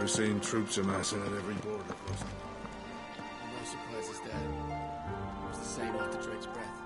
seen troops amassing at every border crossing. No surprises there. It was the same after Drake's breath.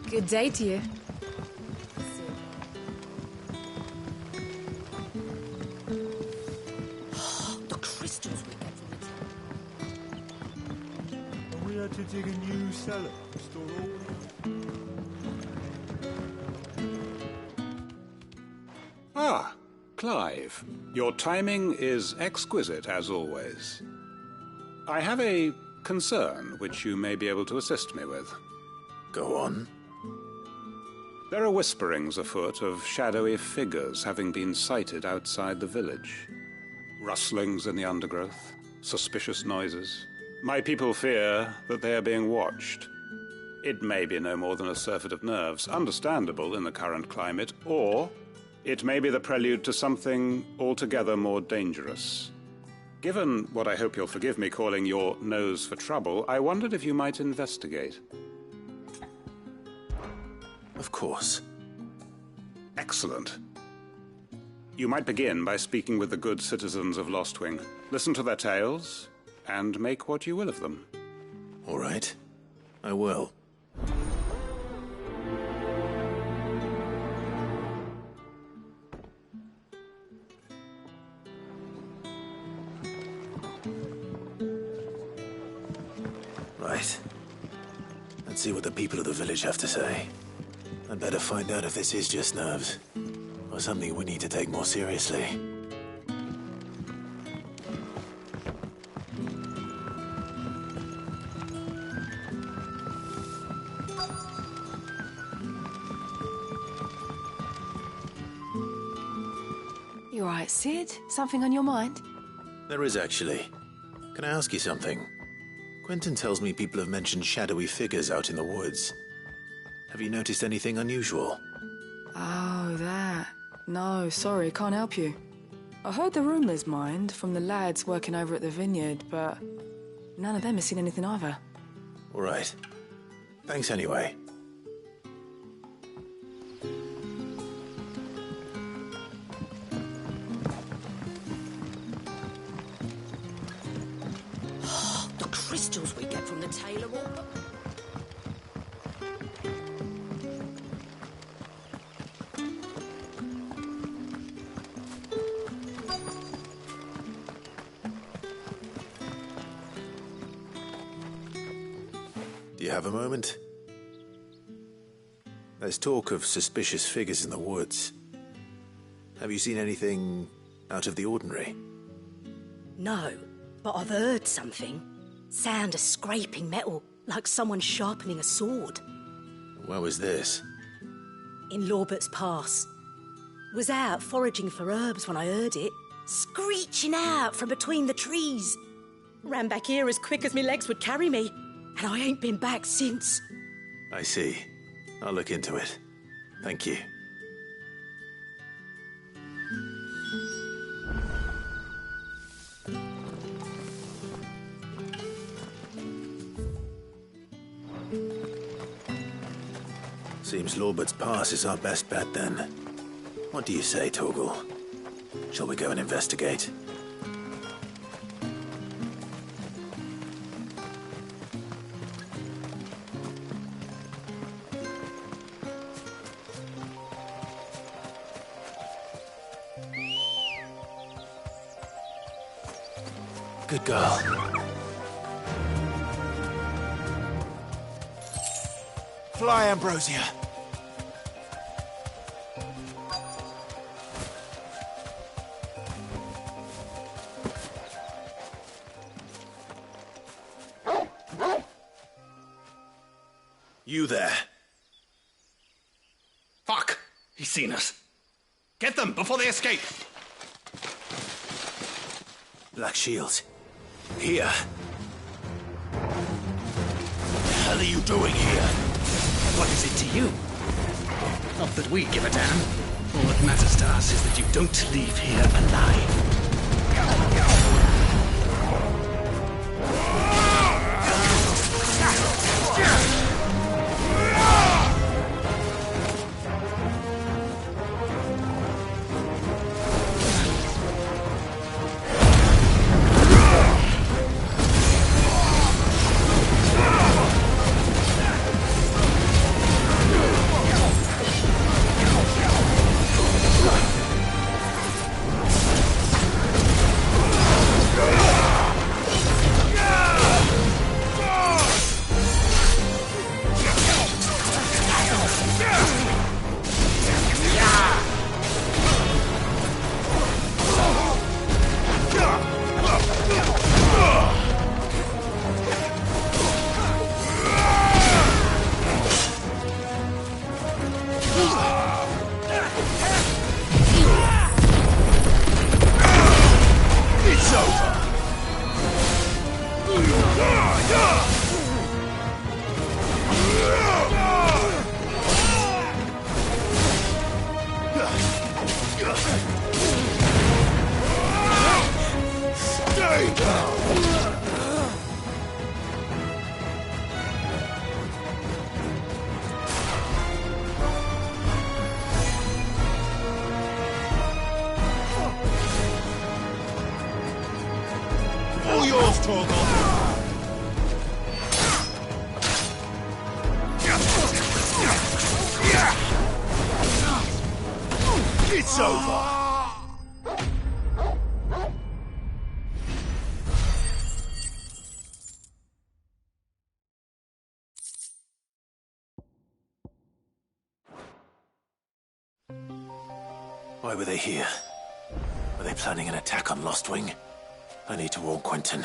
Good day to you. The crystals we get from the And we had to dig a new cellar to store all. Ah, Clive. Your timing is exquisite, as always. I have a concern which you may be able to assist me with. Go on. There are whisperings afoot of shadowy figures having been sighted outside the village. Rustlings in the undergrowth, suspicious noises. My people fear that they are being watched. It may be no more than a surfeit of nerves, understandable in the current climate, or it may be the prelude to something altogether more dangerous. Given what I hope you'll forgive me calling your nose for trouble, I wondered if you might investigate. Of course. Excellent. You might begin by speaking with the good citizens of Lostwing. Listen to their tales, and make what you will of them. All right. I will. Right. Let's see what the people of the village have to say. I'd better find out if this is just nerves, or something we need to take more seriously. You all right, Sid? Something on your mind? There is actually. Can I ask you something? Quentin tells me people have mentioned shadowy figures out in the woods. Have you noticed anything unusual? Oh, that. No, sorry, can't help you. I heard the rumours, mind, from the lads working over at the vineyard, but none of them has seen anything either. All right. Thanks anyway. you have a moment? There's talk of suspicious figures in the woods. Have you seen anything out of the ordinary? No, but I've heard something. Sound of scraping metal, like someone sharpening a sword. Where was this? In Lorbert's Pass. Was out foraging for herbs when I heard it, screeching out from between the trees. Ran back here as quick as my legs would carry me, and I ain't been back since. I see. I'll look into it. Thank you. Seems Lorbert's Pass is our best bet then. What do you say, Torgal? Shall we go and investigate? Good girl. Fly, Ambrosia. You there. Fuck! He's seen us. Get them before they escape. Black shields. Here. What the hell are you doing here? What is it to you? Not that we give a damn. All that matters to us is that you don't leave here alive. It's over! Why were they here? Were they planning an attack on Lostwing? I need to warn Quentin.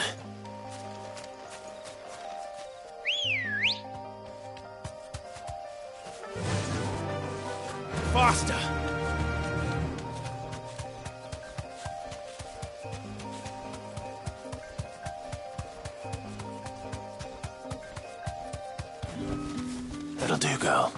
Faster! That'll do, girl.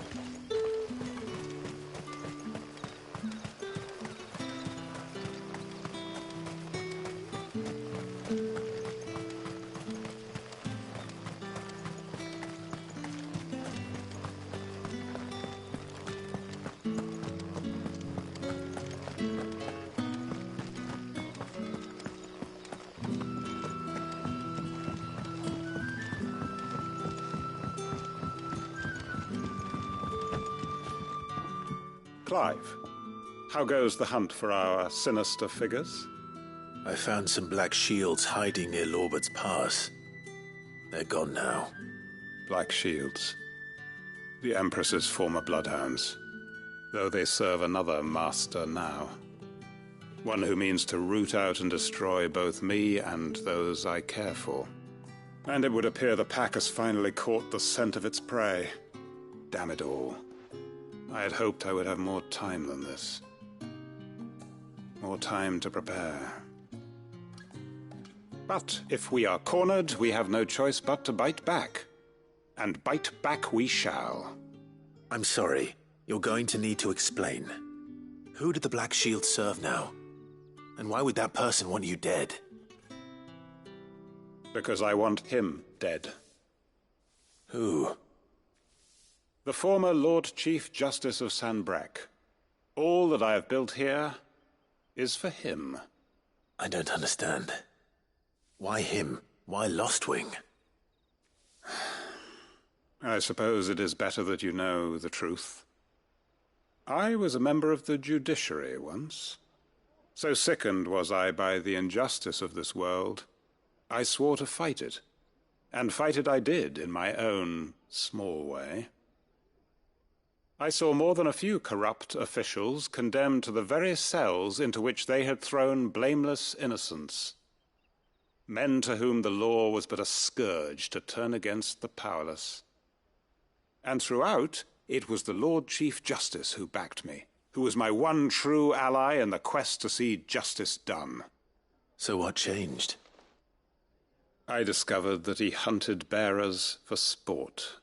Clive, how goes the hunt for our sinister figures? I found some black shields hiding near Lorbert's Pass. They're gone now. Black Shields. The Empress's former bloodhounds, though they serve another master now. One who means to root out and destroy both me and those I care for. And it would appear the pack has finally caught the scent of its prey. Damn it all. I had hoped I would have more time than this. More time to prepare. But if we are cornered, we have no choice but to bite back. And bite back we shall. I'm sorry. You're going to need to explain. Who did the Black Shield serve now? And why would that person want you dead? Because I want him dead. Who? The former Lord Chief Justice of Sanbreque. All that I have built here is for him. I don't understand. Why him? Why Lostwing? I suppose it is better that you know the truth. I was a member of the judiciary once. So sickened was I by the injustice of this world, I swore to fight it. And fight it I did in my own small way. I saw more than a few corrupt officials condemned to the very cells into which they had thrown blameless innocents. Men to whom the law was but a scourge to turn against the powerless. And throughout, it was the Lord Chief Justice who backed me, who was my one true ally in the quest to see justice done. So what changed? I discovered that he hunted bearers for sport.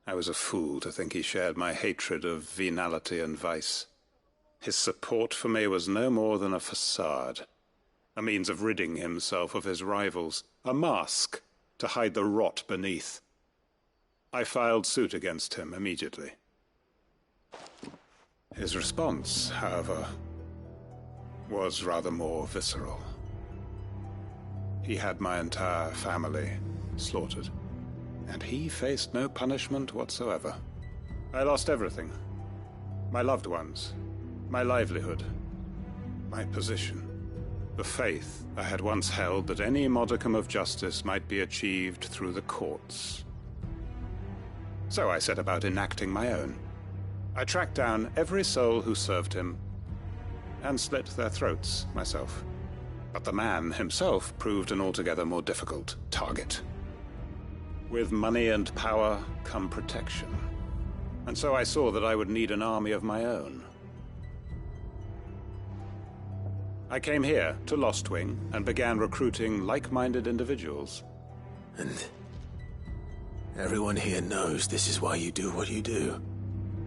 I was a fool to think he shared my hatred of venality and vice. His support for me was no more than a facade, a means of ridding himself of his rivals, a mask to hide the rot beneath. I filed suit against him immediately. His response, however, was rather more visceral. He had my entire family slaughtered, and he faced no punishment whatsoever. I lost everything. My loved ones, my livelihood, my position, the faith I had once held that any modicum of justice might be achieved through the courts. So I set about enacting my own. I tracked down every soul who served him, and slit their throats myself. But the man himself proved an altogether more difficult target. With money and power come protection. And so I saw that I would need an army of my own. I came here to Lostwing and began recruiting like-minded individuals. And everyone here knows this is why you do what you do.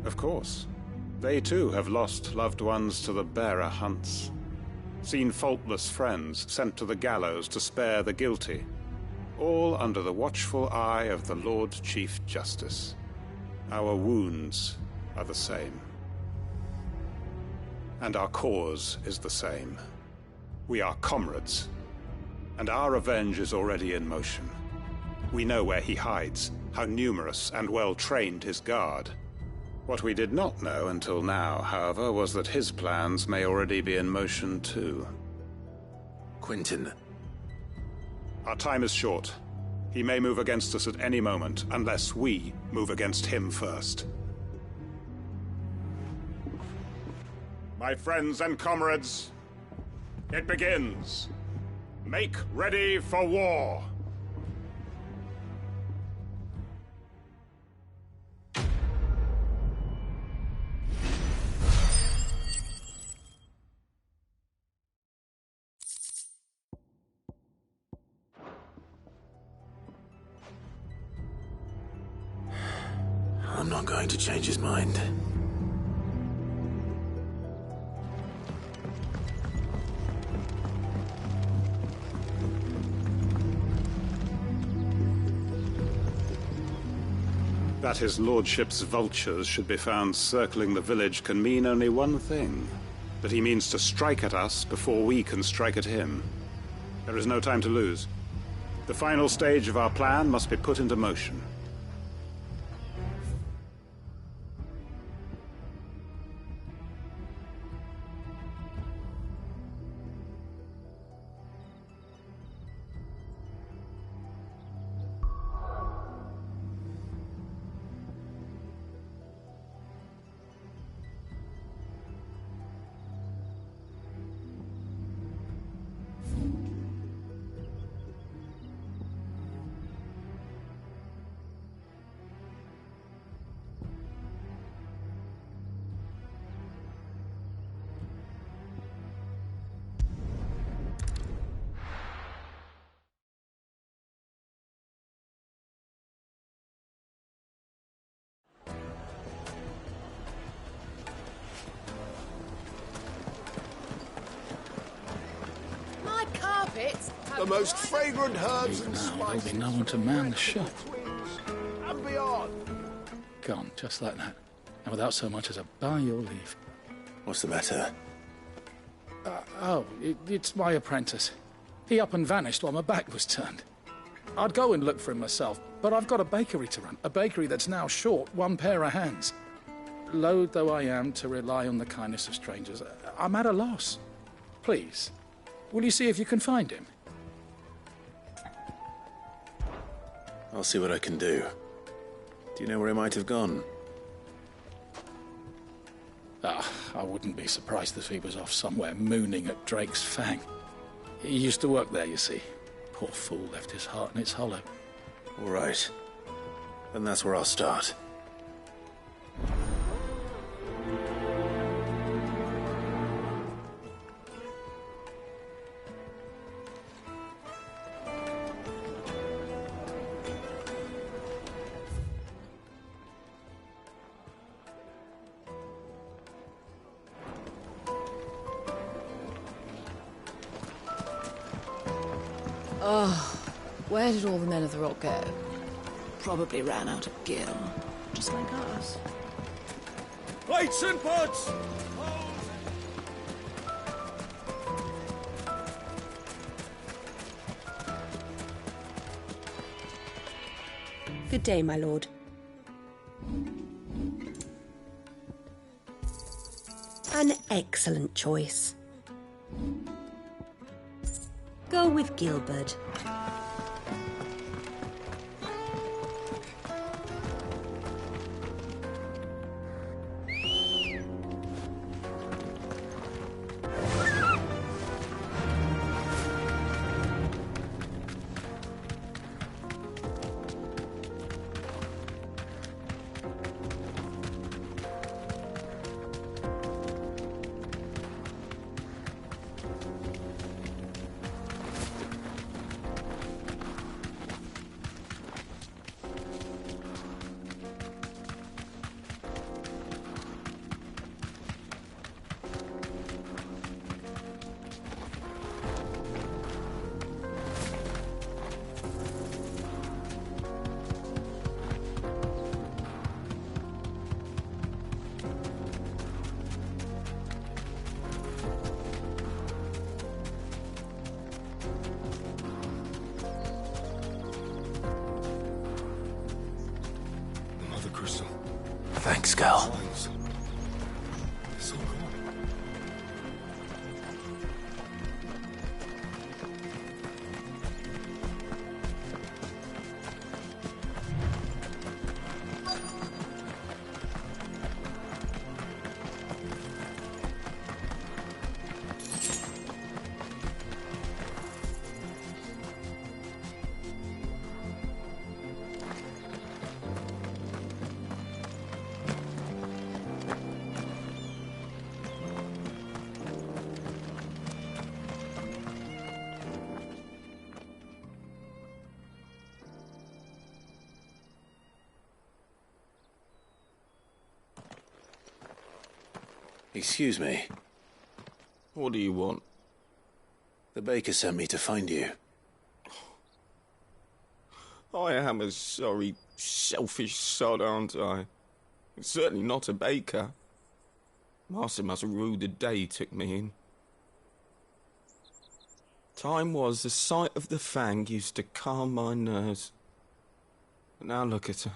Of course. They too have lost loved ones to the bearer hunts. Seen faultless friends sent to the gallows to spare the guilty. All under the watchful eye of the Lord Chief Justice. Our wounds are the same. And our cause is the same. We are comrades. And our revenge is already in motion. We know where he hides, how numerous and well-trained his guard. What we did not know until now, however, was that his plans may already be in motion too. Quentin. Our time is short. He may move against us at any moment, unless we move against him first. My friends and comrades, it begins. Make ready for war. I'm not going to change his mind. That his lordship's vultures should be found circling the village can mean only one thing. That he means to strike at us before we can strike at him. There is no time to lose. The final stage of our plan must be put into motion. bits. The most fragrant herbs Even and now, there'll be spices. no one to man the shop. And beyond. Gone, just like that. And without so much as a by your leave. What's the matter? It's my apprentice. He up and vanished while my back was turned. I'd go and look for him myself, but I've got a bakery to run. A bakery that's now short one pair of hands. Loath though I am to rely on the kindness of strangers, I'm at a loss. Please, will you see if you can find him? I'll see what I can do. Do you know where he might have gone? I wouldn't be surprised if he was off somewhere mooning at Drake's Fang. He used to work there, you see. Poor fool left his heart in its hollow. All right. Then that's where I'll start. Where did all the men of the rock go? Probably ran out of gil, just like us. Plates and pots! Good day, my lord. An excellent choice. Go with Gilbert. Thanks, Gal. It's all gone. Excuse me. What do you want? The baker sent me to find you. I am a sorry, selfish sod, aren't I? Certainly not a baker. Master must have ruled the day he took me in. Time was the sight of the Fang used to calm my nerves. But now look at her.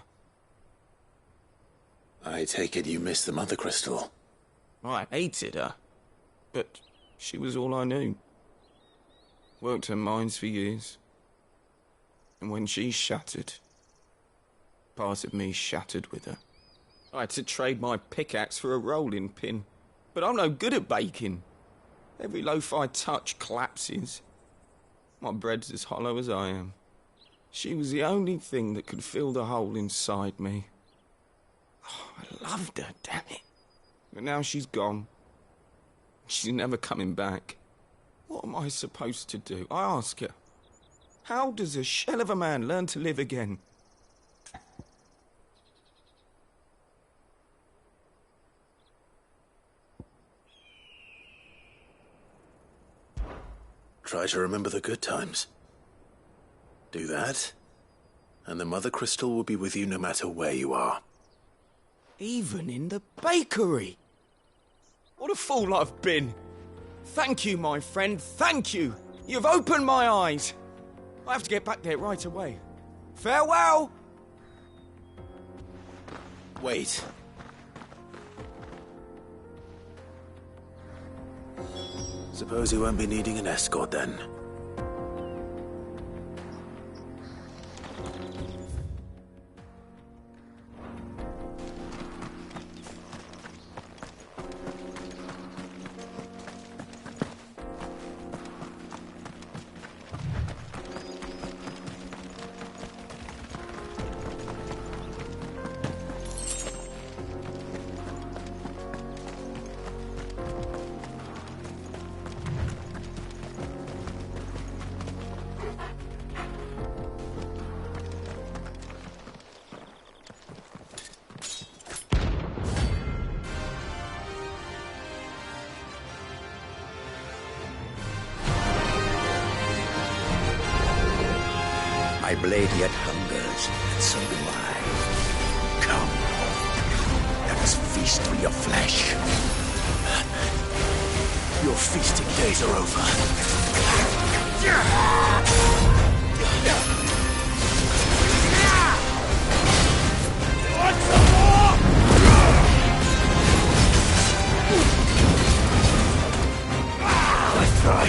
I take it you missed the Mother Crystal. I hated her, but she was all I knew. Worked her mines for years. And when she shattered, part of me shattered with her. I had to trade my pickaxe for a rolling pin, but I'm no good at baking. Every loaf I touch collapses. My bread's as hollow as I am. She was the only thing that could fill the hole inside me. Oh, I loved her, damn it. But now she's gone. She's never coming back. What am I supposed to do? I ask her. How does a shell of a man learn to live again? try to remember the good times. Do that, and the Mother Crystal will be with you no matter where you are. Even in the bakery. What a fool I've been. Thank you, my friend, thank you. You've opened my eyes. I have to get back there right away. Farewell! Wait. Suppose you won't be needing an escort then. My blade yet hungers, and so do I. Come, let us feast on your flesh. Your feasting days are over. Want some more? Let's try.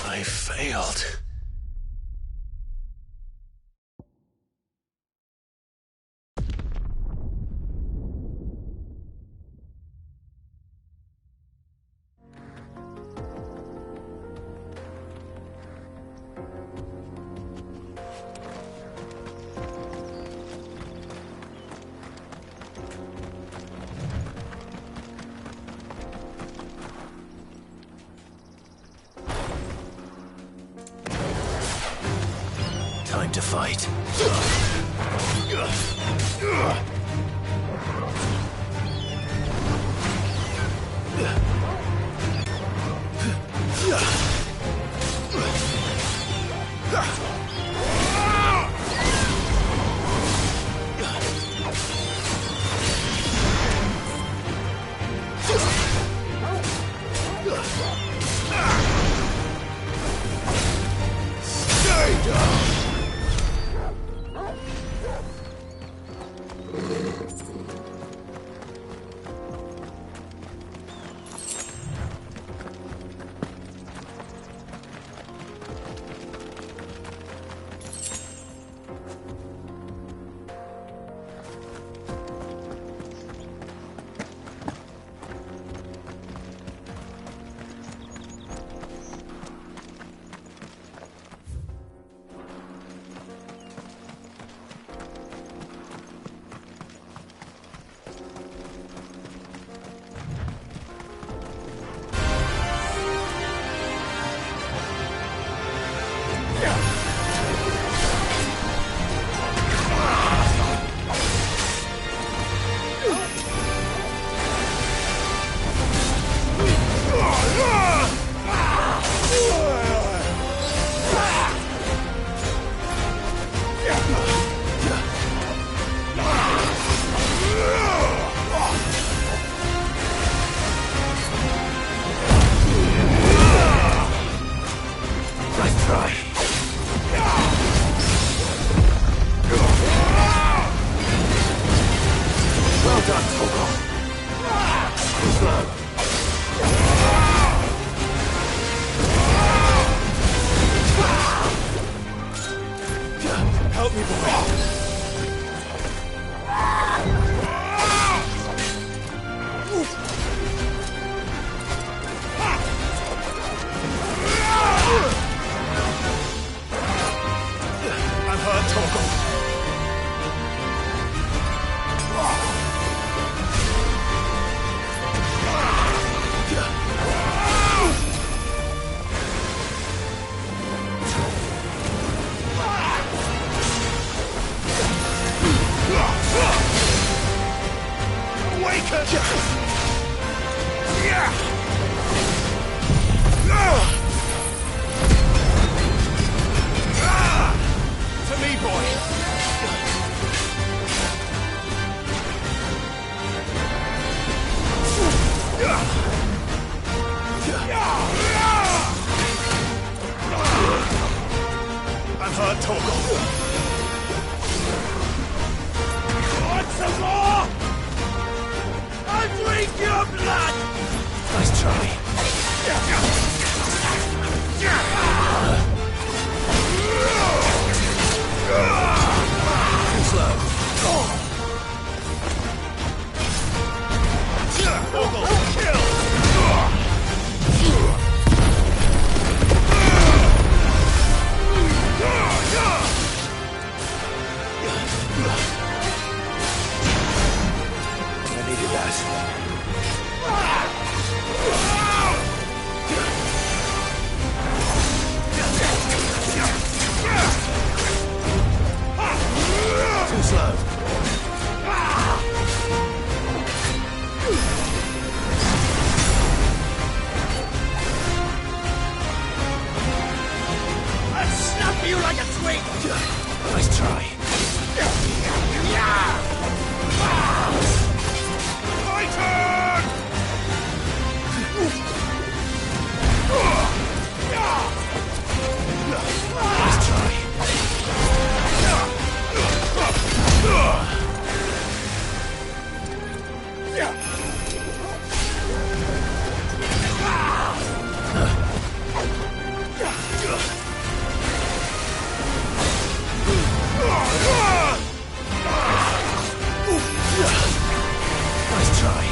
I failed. Time to fight. Stay down. blood! Nice try. Too slow. I needed that. Too slow. I'll snap you like a twig! Nice try. My turn! Nice try. Nice try.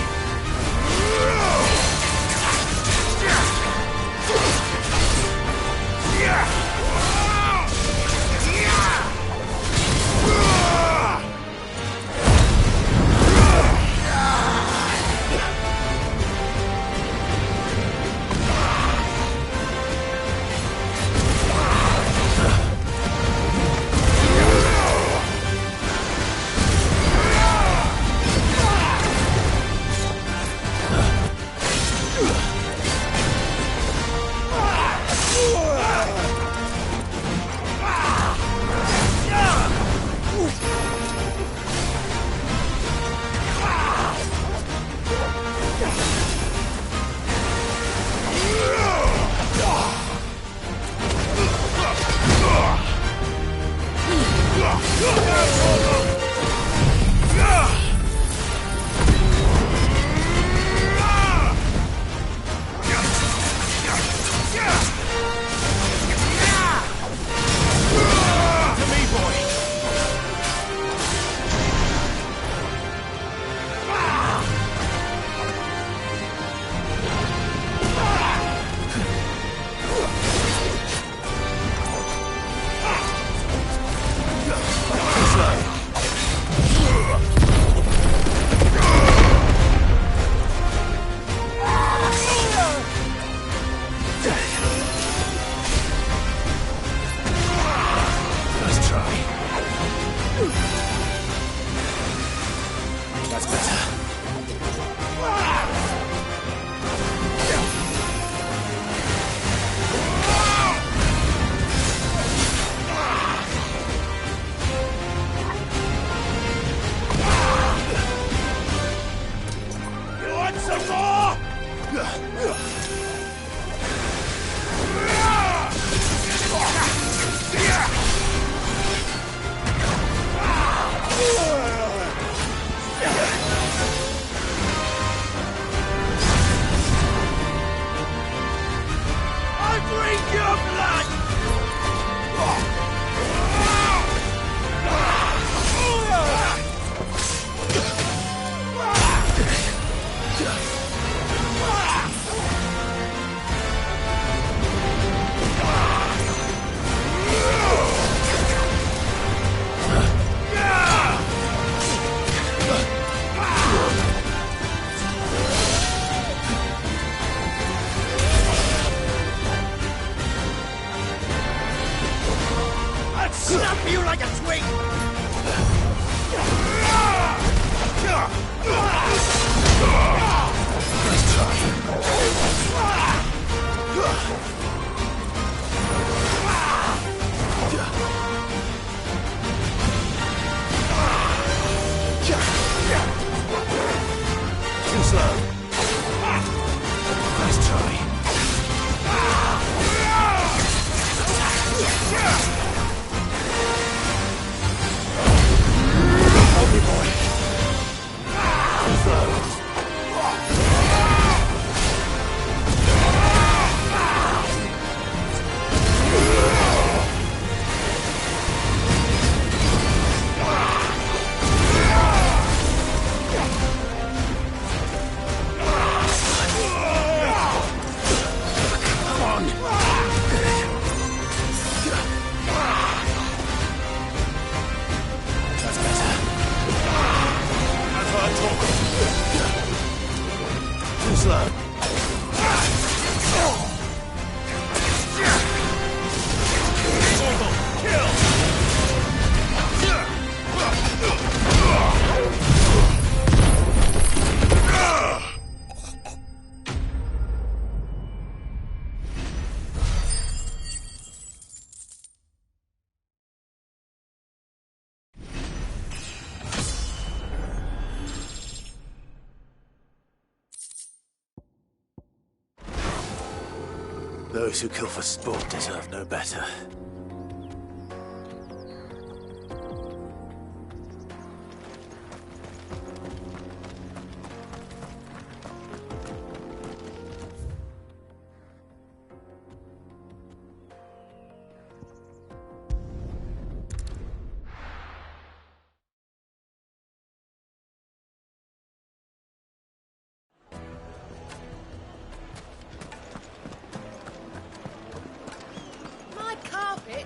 Snap you like a twig! Too slow. Nice try. Help me, boy. Too slow. slow. Those who kill for sport deserve no better.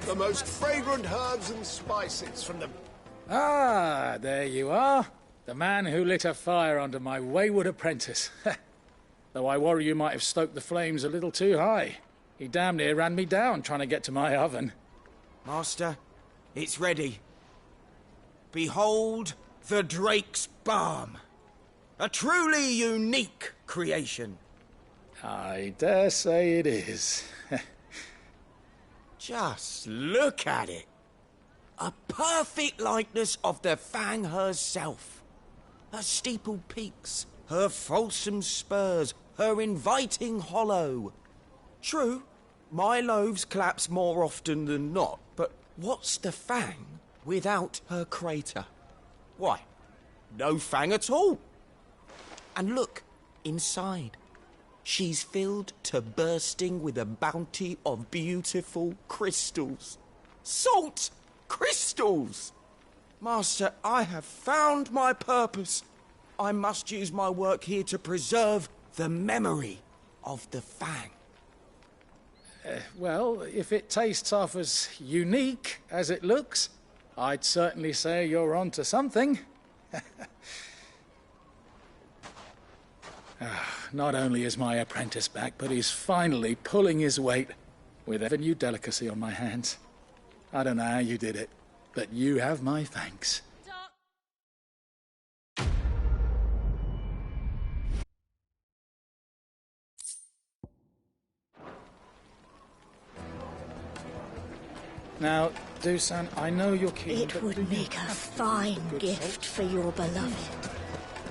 The most fragrant herbs and spices from the... Ah, there you are. The man who lit a fire under my wayward apprentice. Though I worry you might have stoked the flames a little too high. He damn near ran me down trying to get to my oven. Master, it's ready. Behold the Drake's Balm. A truly unique creation. I dare say it is. Just look at it. A perfect likeness of the Fang herself. Her steepled peaks, her fulsome spurs, her inviting hollow. True, my loaves collapse more often than not, but what's the Fang without her crater? Why, no Fang at all. And look, inside. She's filled to bursting with a bounty of beautiful crystals. Salt crystals! Master, I have found my purpose. I must use my work here to preserve the memory of the Fang. Well, if it tastes half as unique as it looks, I'd certainly say you're onto something. Not only is my apprentice back, but he's finally pulling his weight with every new delicacy on my hands. I don't know how you did it, but you have my thanks. Now, Dusan, I know you're keen, It would make a fine gift for your beloved.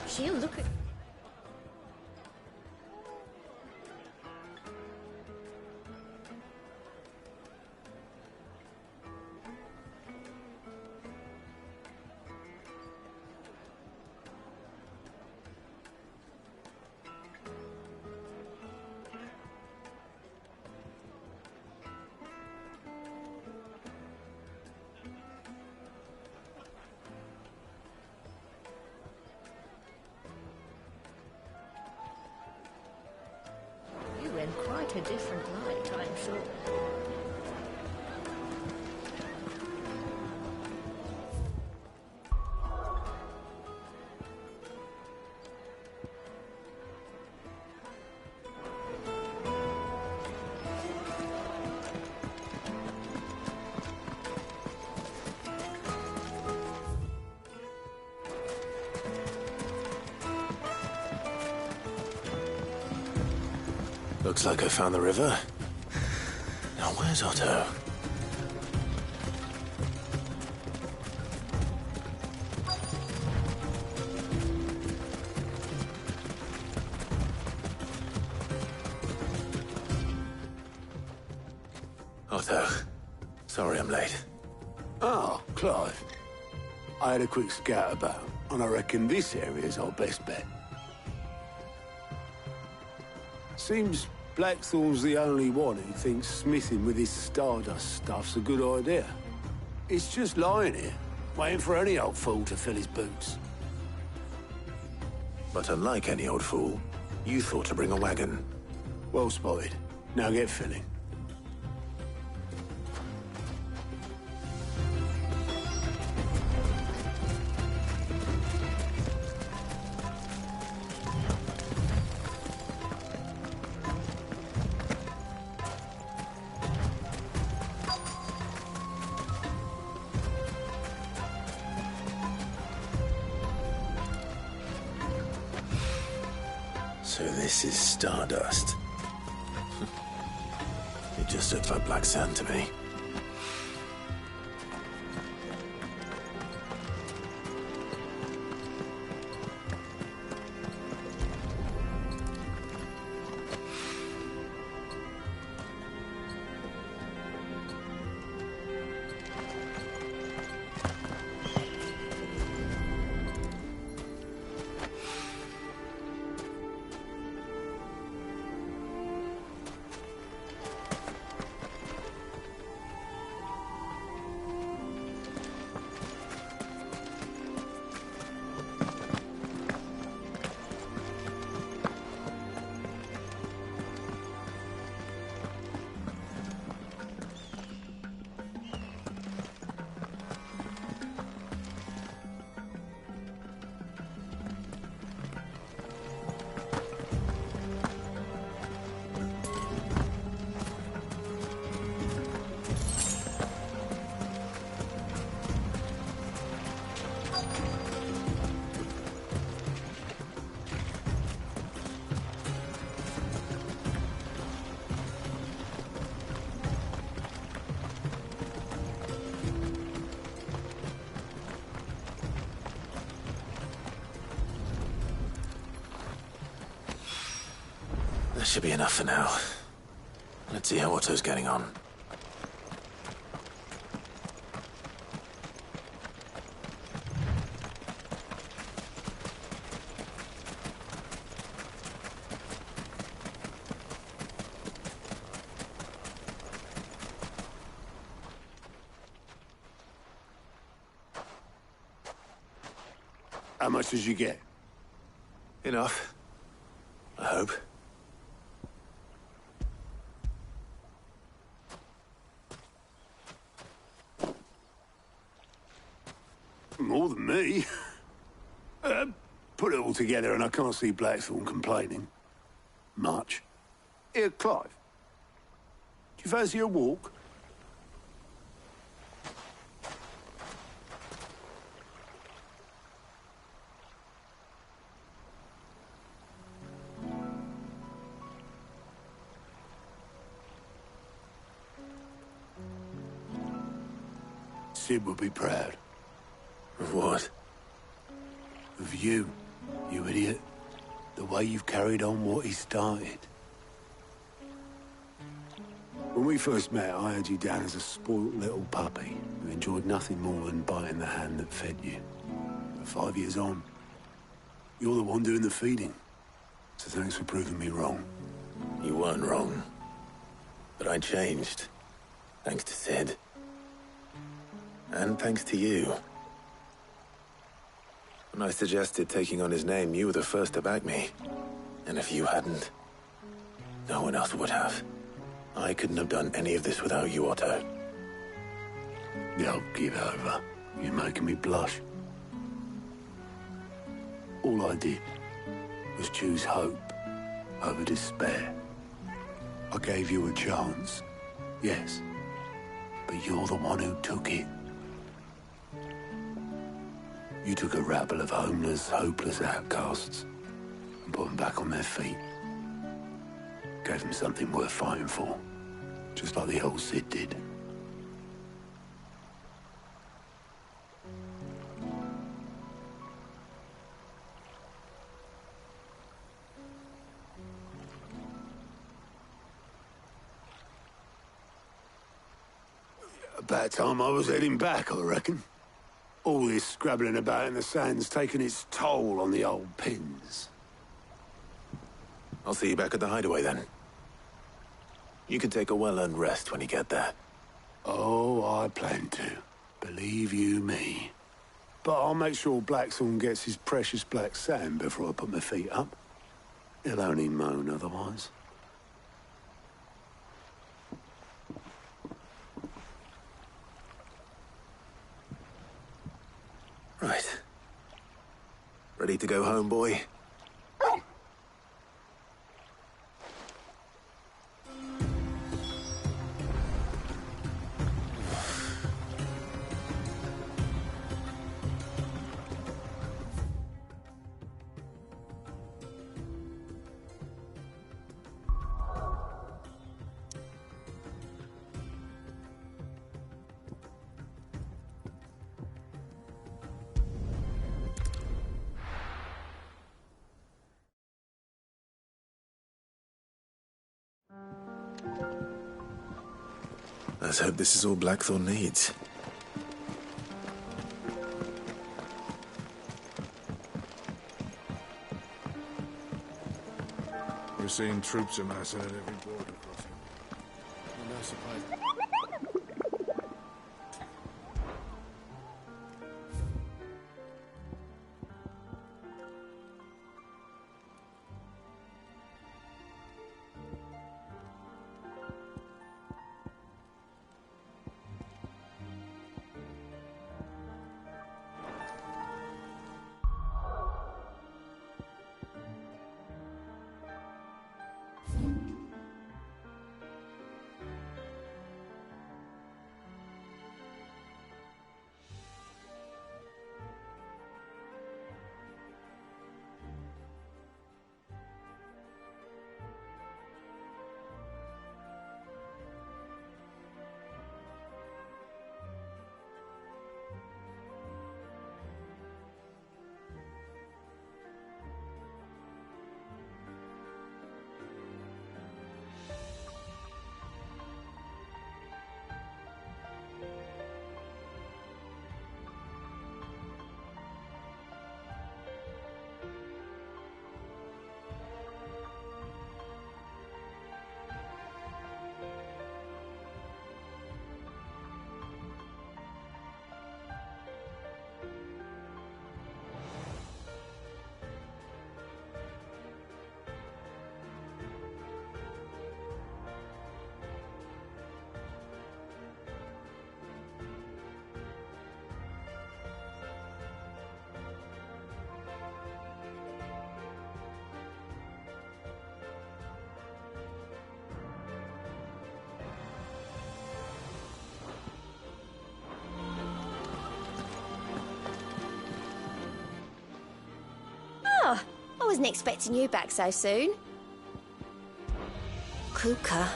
She'll look at... In quite a different light, I'm sure. Looks like I found the river. Now, where's Otto? Otto, sorry I'm late. Oh, Clive. I had a quick scout about, and I reckon this area's our best bet. Seems Blackthorn's the only one who thinks smithing with his Stardust stuff's a good idea. It's just lying here, waiting for any old fool to fill his boots. But unlike any old fool, you thought to bring a wagon. Well spotted. Now get filling. So this is Stardust. It just looks like black sand to me. That should be enough for now. Let's see how Otto's getting on. How much did you get? Enough. I hope. More than me. Put it all together and I can't see Blackthorne complaining. Much. Here, Clive. Do you fancy a walk? Sid would be proud. Of what? Of you, you idiot. The way you've carried on what he started. When we first met, I had you down as a spoilt little puppy who enjoyed nothing more than biting the hand that fed you. But 5 years on, you're the one doing the feeding. So thanks for proving me wrong. You weren't wrong. But I changed. Thanks to Sid. And thanks to you. When I suggested taking on his name, you were the first to back me. And if you hadn't, no one else would have. I couldn't have done any of this without you, Otto. Yo, give over. You're making me blush. All I did was choose hope over despair. I gave you a chance, yes, but you're the one who took it. You took a rabble of homeless, hopeless outcasts and put them back on their feet. Gave them something worth fighting for, just like the old Sid did. About time I was heading back, I reckon. All this scrabbling about in the sand's taken its toll on the old pins. I'll see you back at the hideaway then. You can take a well-earned rest when you get there. Oh, I plan to. Believe you me. But I'll make sure Blackthorne gets his precious black sand before I put my feet up. He'll only moan otherwise. Right. Ready to go home, boy? Let's hope this is all Blackthorn needs. We're seeing troops amassing at every border crossing. No surprise. Oh, I wasn't expecting you back so soon. Kuka.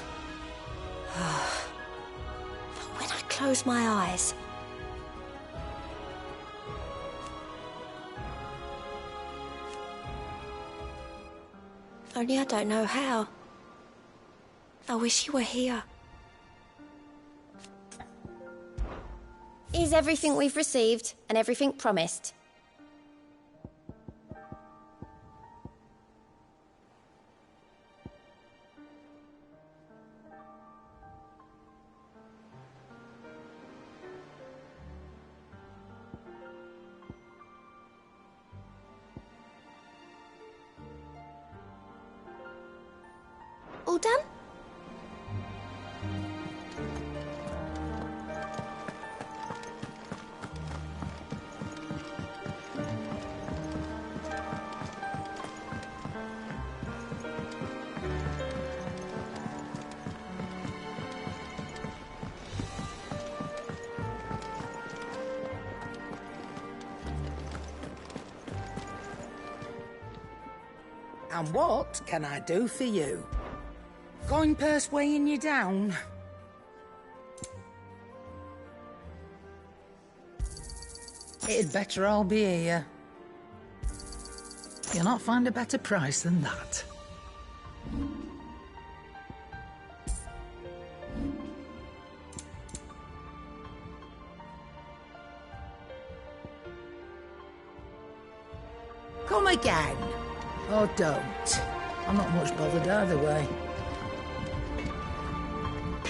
When I close my eyes... Only I don't know how. I wish you were here. Is everything we've received and everything promised? All done? And what can I do for you? Coin purse weighing you down? It'd better all be here. You'll not find a better price than that. Come again. Or don't. I'm not much bothered either way.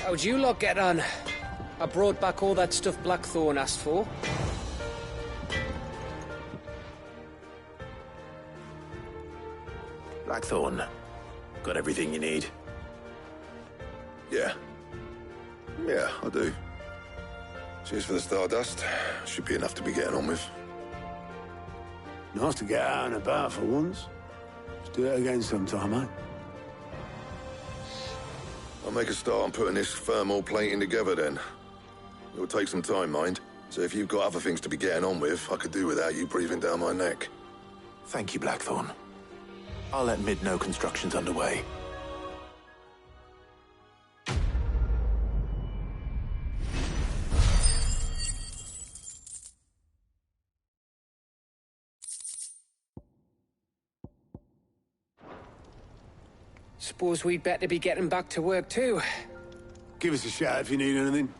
How'd you lot get on? I brought back all that stuff Blackthorn asked for. Blackthorn, got everything you need? Yeah. Yeah, I do. Cheers for the Stardust. Should be enough to be getting on with. Nice to get out and about for once. Let's do it again sometime, eh? I'll make a start on putting this thermal plating together then. It'll take some time, mind. So if you've got other things to be getting on with, I could do without you breathing down my neck. Thank you, Blackthorn. I'll let Mid know construction's underway. Suppose we'd better be getting back to work too. Give us a shout if you need anything.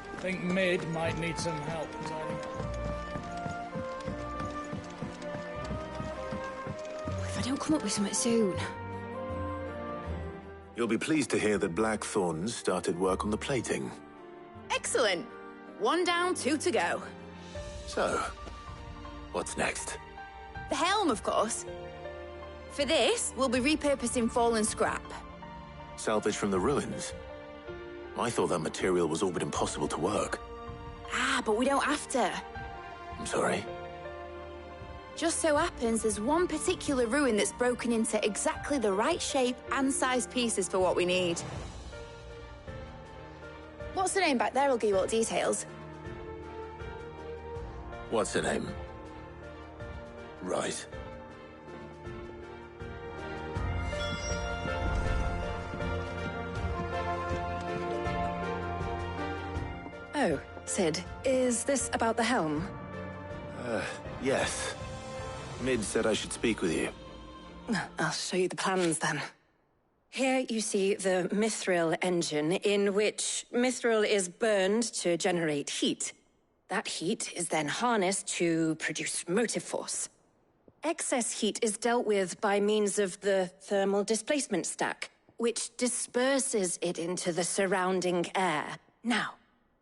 I think Mid might need some help tidying up. If I don't come up with something soon. You'll be pleased to hear that Blackthorn started work on the plating. Excellent. 1 down, 2 to go. So, what's next? The helm, of course. For this, we'll be repurposing fallen scrap. Salvage from the ruins? I thought that material was all but impossible to work. Ah, but we don't have to. I'm sorry. Just so happens there's one particular ruin that's broken into exactly the right shape and size pieces for what we need. What's the name back there? I'll give you all the details. What's her name? Right. Oh, Sid, is this about the helm? Yes. Mid said I should speak with you. I'll show you the plans then. Here you see the mithril engine, in which mithril is burned to generate heat. That heat is then harnessed to produce motive force. Excess heat is dealt with by means of the thermal displacement stack, which disperses it into the surrounding air. Now,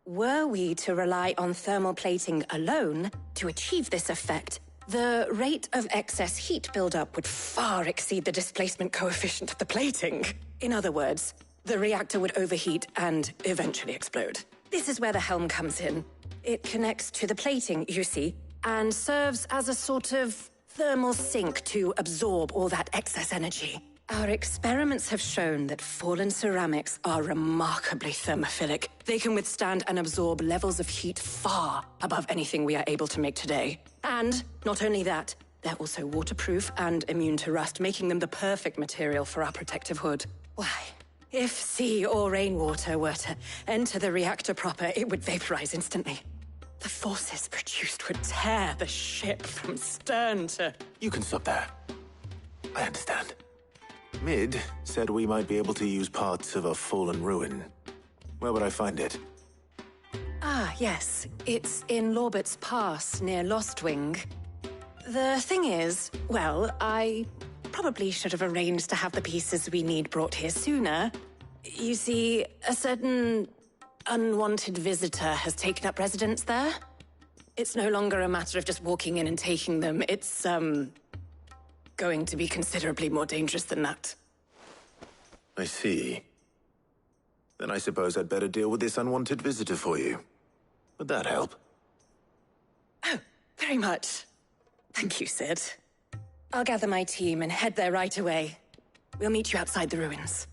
were we to rely on thermal plating alone to achieve this effect, the rate of excess heat buildup would far exceed the displacement coefficient of the plating. In other words, the reactor would overheat and eventually explode. This is where the helm comes in. It connects to the plating, you see, and serves as a sort of thermal sink to absorb all that excess energy. Our experiments have shown that fallen ceramics are remarkably thermophilic. They can withstand and absorb levels of heat far above anything we are able to make today. And not only that, they're also waterproof and immune to rust, making them the perfect material for our protective hood. Why, if sea or rainwater were to enter the reactor proper, it would vaporize instantly. The forces produced would tear the ship from stern to... You can stop there. I understand. Mid said we might be able to use parts of a fallen ruin. Where would I find it? Ah, yes. It's in Lorbert's Pass, near Lostwing. The thing is, well, I probably should have arranged to have the pieces we need brought here sooner. You see, a certain unwanted visitor has taken up residence there. It's no longer a matter of just walking in and taking them. It's, going to be considerably more dangerous than that. I see. Then I suppose I'd better deal with this unwanted visitor for you. Would that help? Oh, very much. Thank you, Sid. I'll gather my team and head there right away. We'll meet you outside the ruins.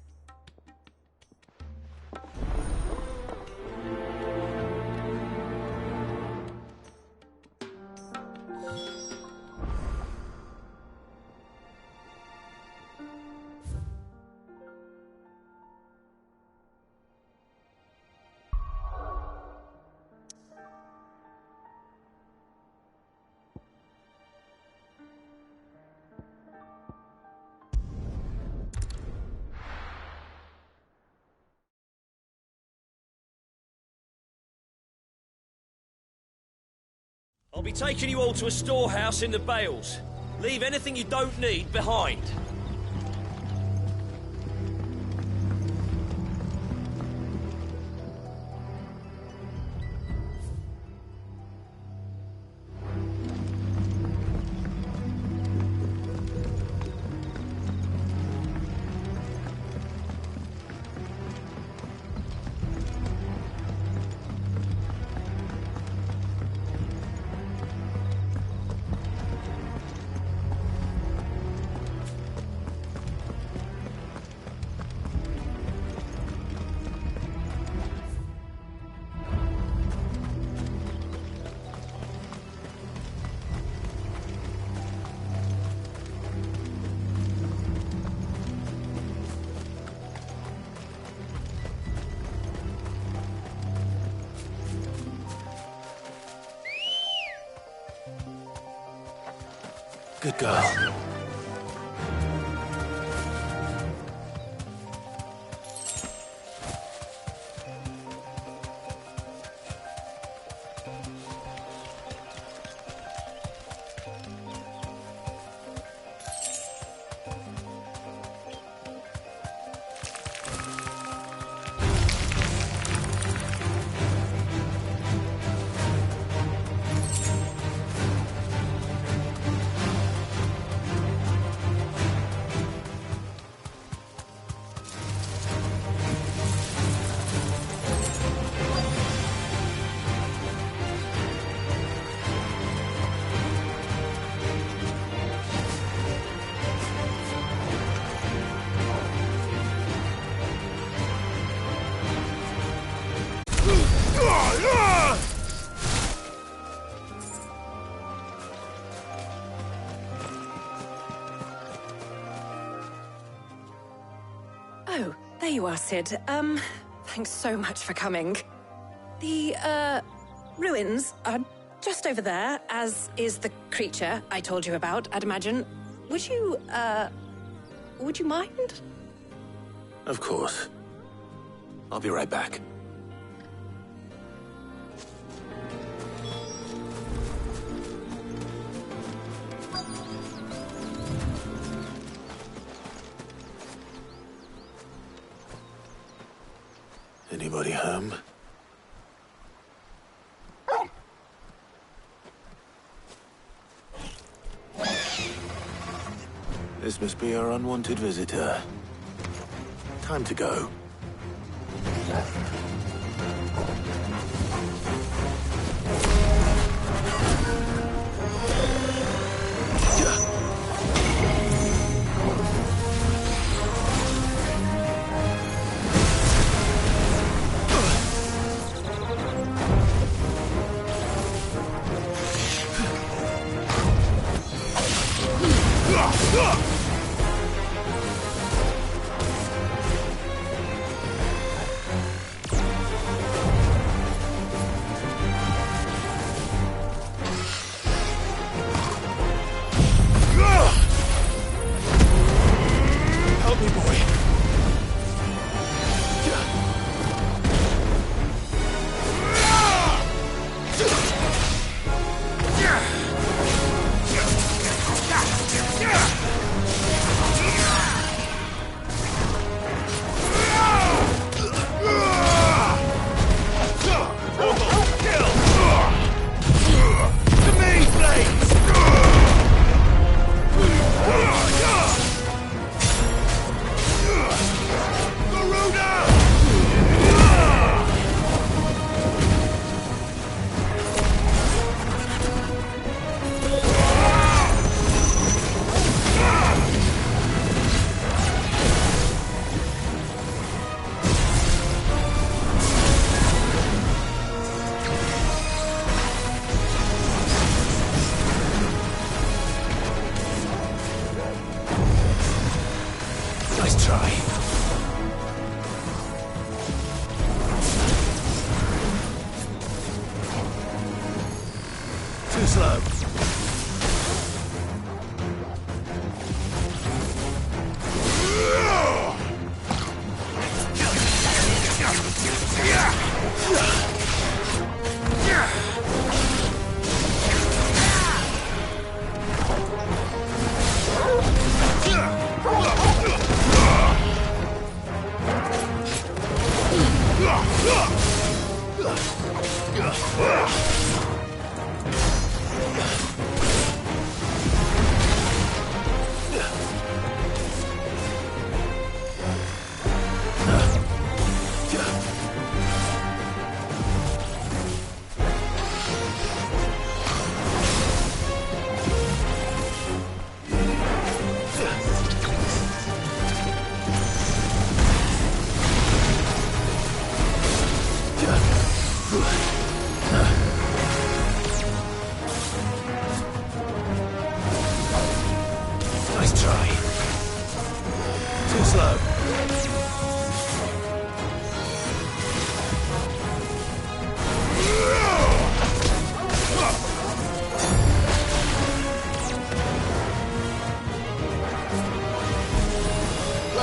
I'll be taking you all to a storehouse in the Bales. Leave anything you don't need behind. Good girl. Oh, there you are, Sid. Thanks so much for coming. The, ruins are just over there, as is the creature I told you about, I'd imagine. Would you mind? Of course. I'll be right back. Anybody home? This must be our unwanted visitor. Time to go.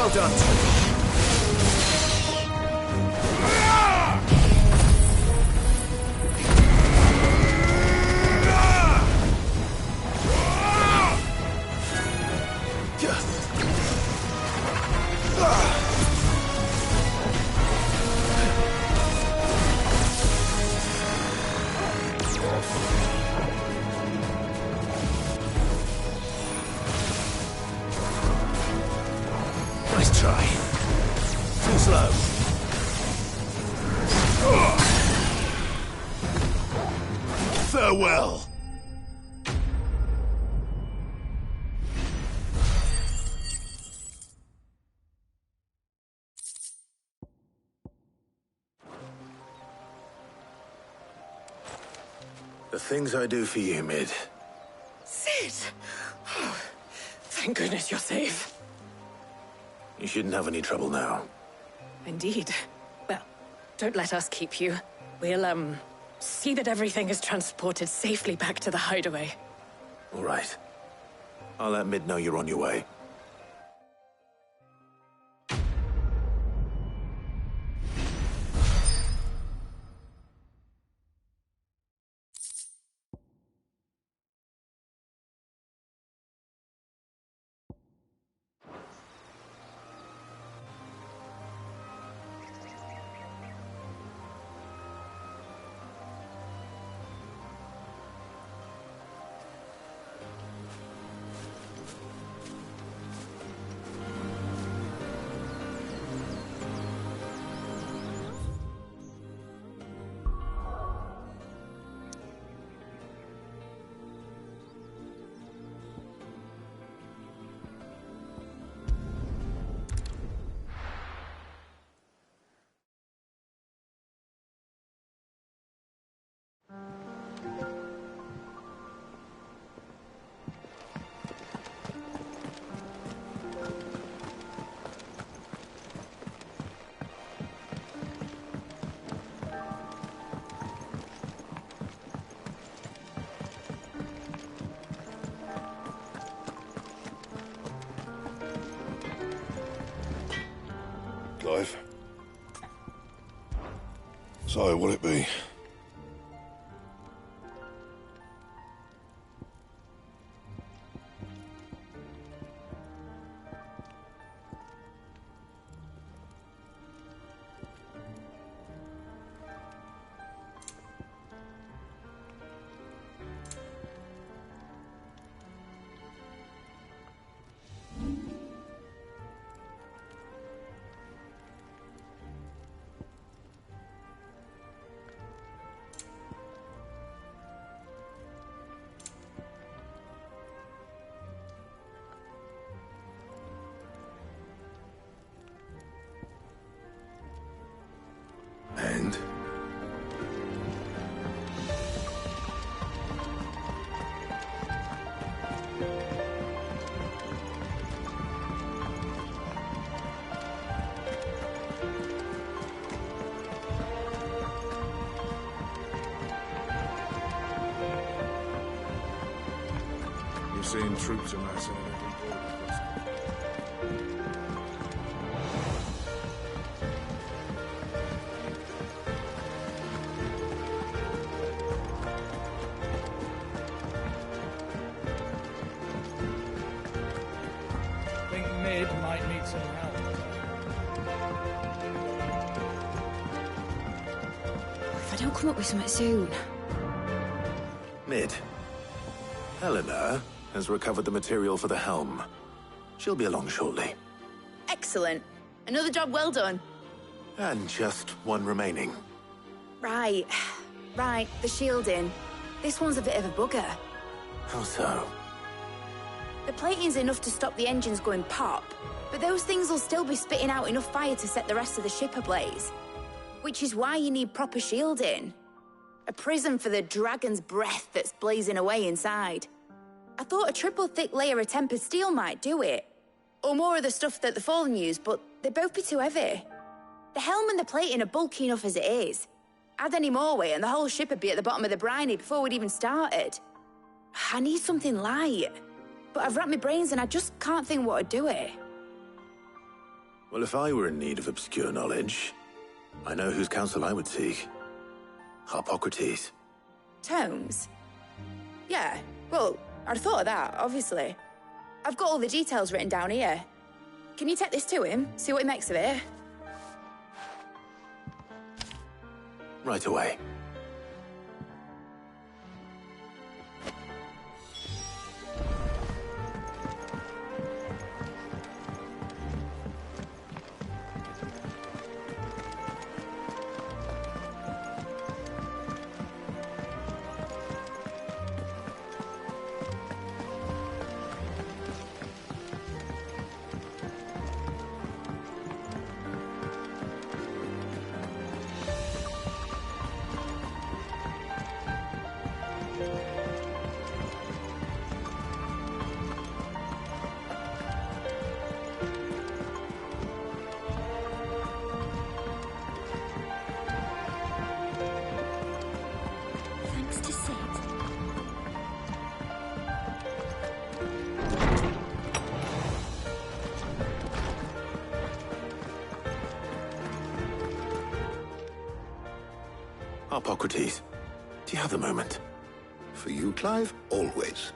Well done. Nice try. Too slow. Farewell. The things I do for you, Mid. Sid! Oh, thank goodness you're safe. You shouldn't have any trouble now. Indeed. Well, don't let us keep you. We'll, see that everything is transported safely back to the hideaway. All right. I'll let Mid know you're on your way. Clive? So, what'll it be? And? You're seeing troops amassing at every border crossing. I think Mid might need some help. If I don't come up with something soon. Mid. Eleanor has recovered the material for the helm. She'll be along shortly. Excellent. Another job well done. And just one remaining. Right. Right, the shielding. This one's a bit of a bugger. How so? The plating's enough to stop the engines going pop, but those things will still be spitting out enough fire to set the rest of the ship ablaze. Which is why you need proper shielding. A prism for the dragon's breath that's blazing away inside. I thought a triple thick layer of tempered steel might do it. Or more of the stuff that the Fallen use, but they'd both be too heavy. The helm and the plating are bulky enough as it is. Add any more weight and the whole ship would be at the bottom of the briny before we'd even started. I need something light. But I've racked my brains and I just can't think what would do it. Well, if I were in need of obscure knowledge, I know whose counsel I would seek. Hippocrates. Tomes? Yeah, well, I'd thought of that, obviously. I've got all the details written down here. Can you take this to him, see what he makes of it? Right away. Thanks to Sid. Hippocrates, do you have a moment? For you, Clive? Always.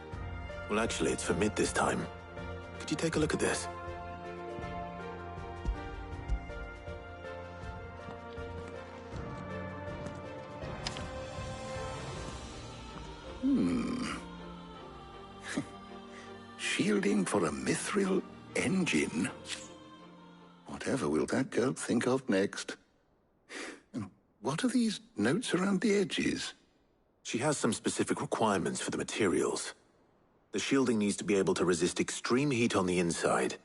Well, actually, it's for mid this time. Could you take a look at this? Shielding for a mithril engine? Whatever will that girl think of next? And what are these notes around the edges? She has some specific requirements for the materials. The shielding needs to be able to resist extreme heat on the inside,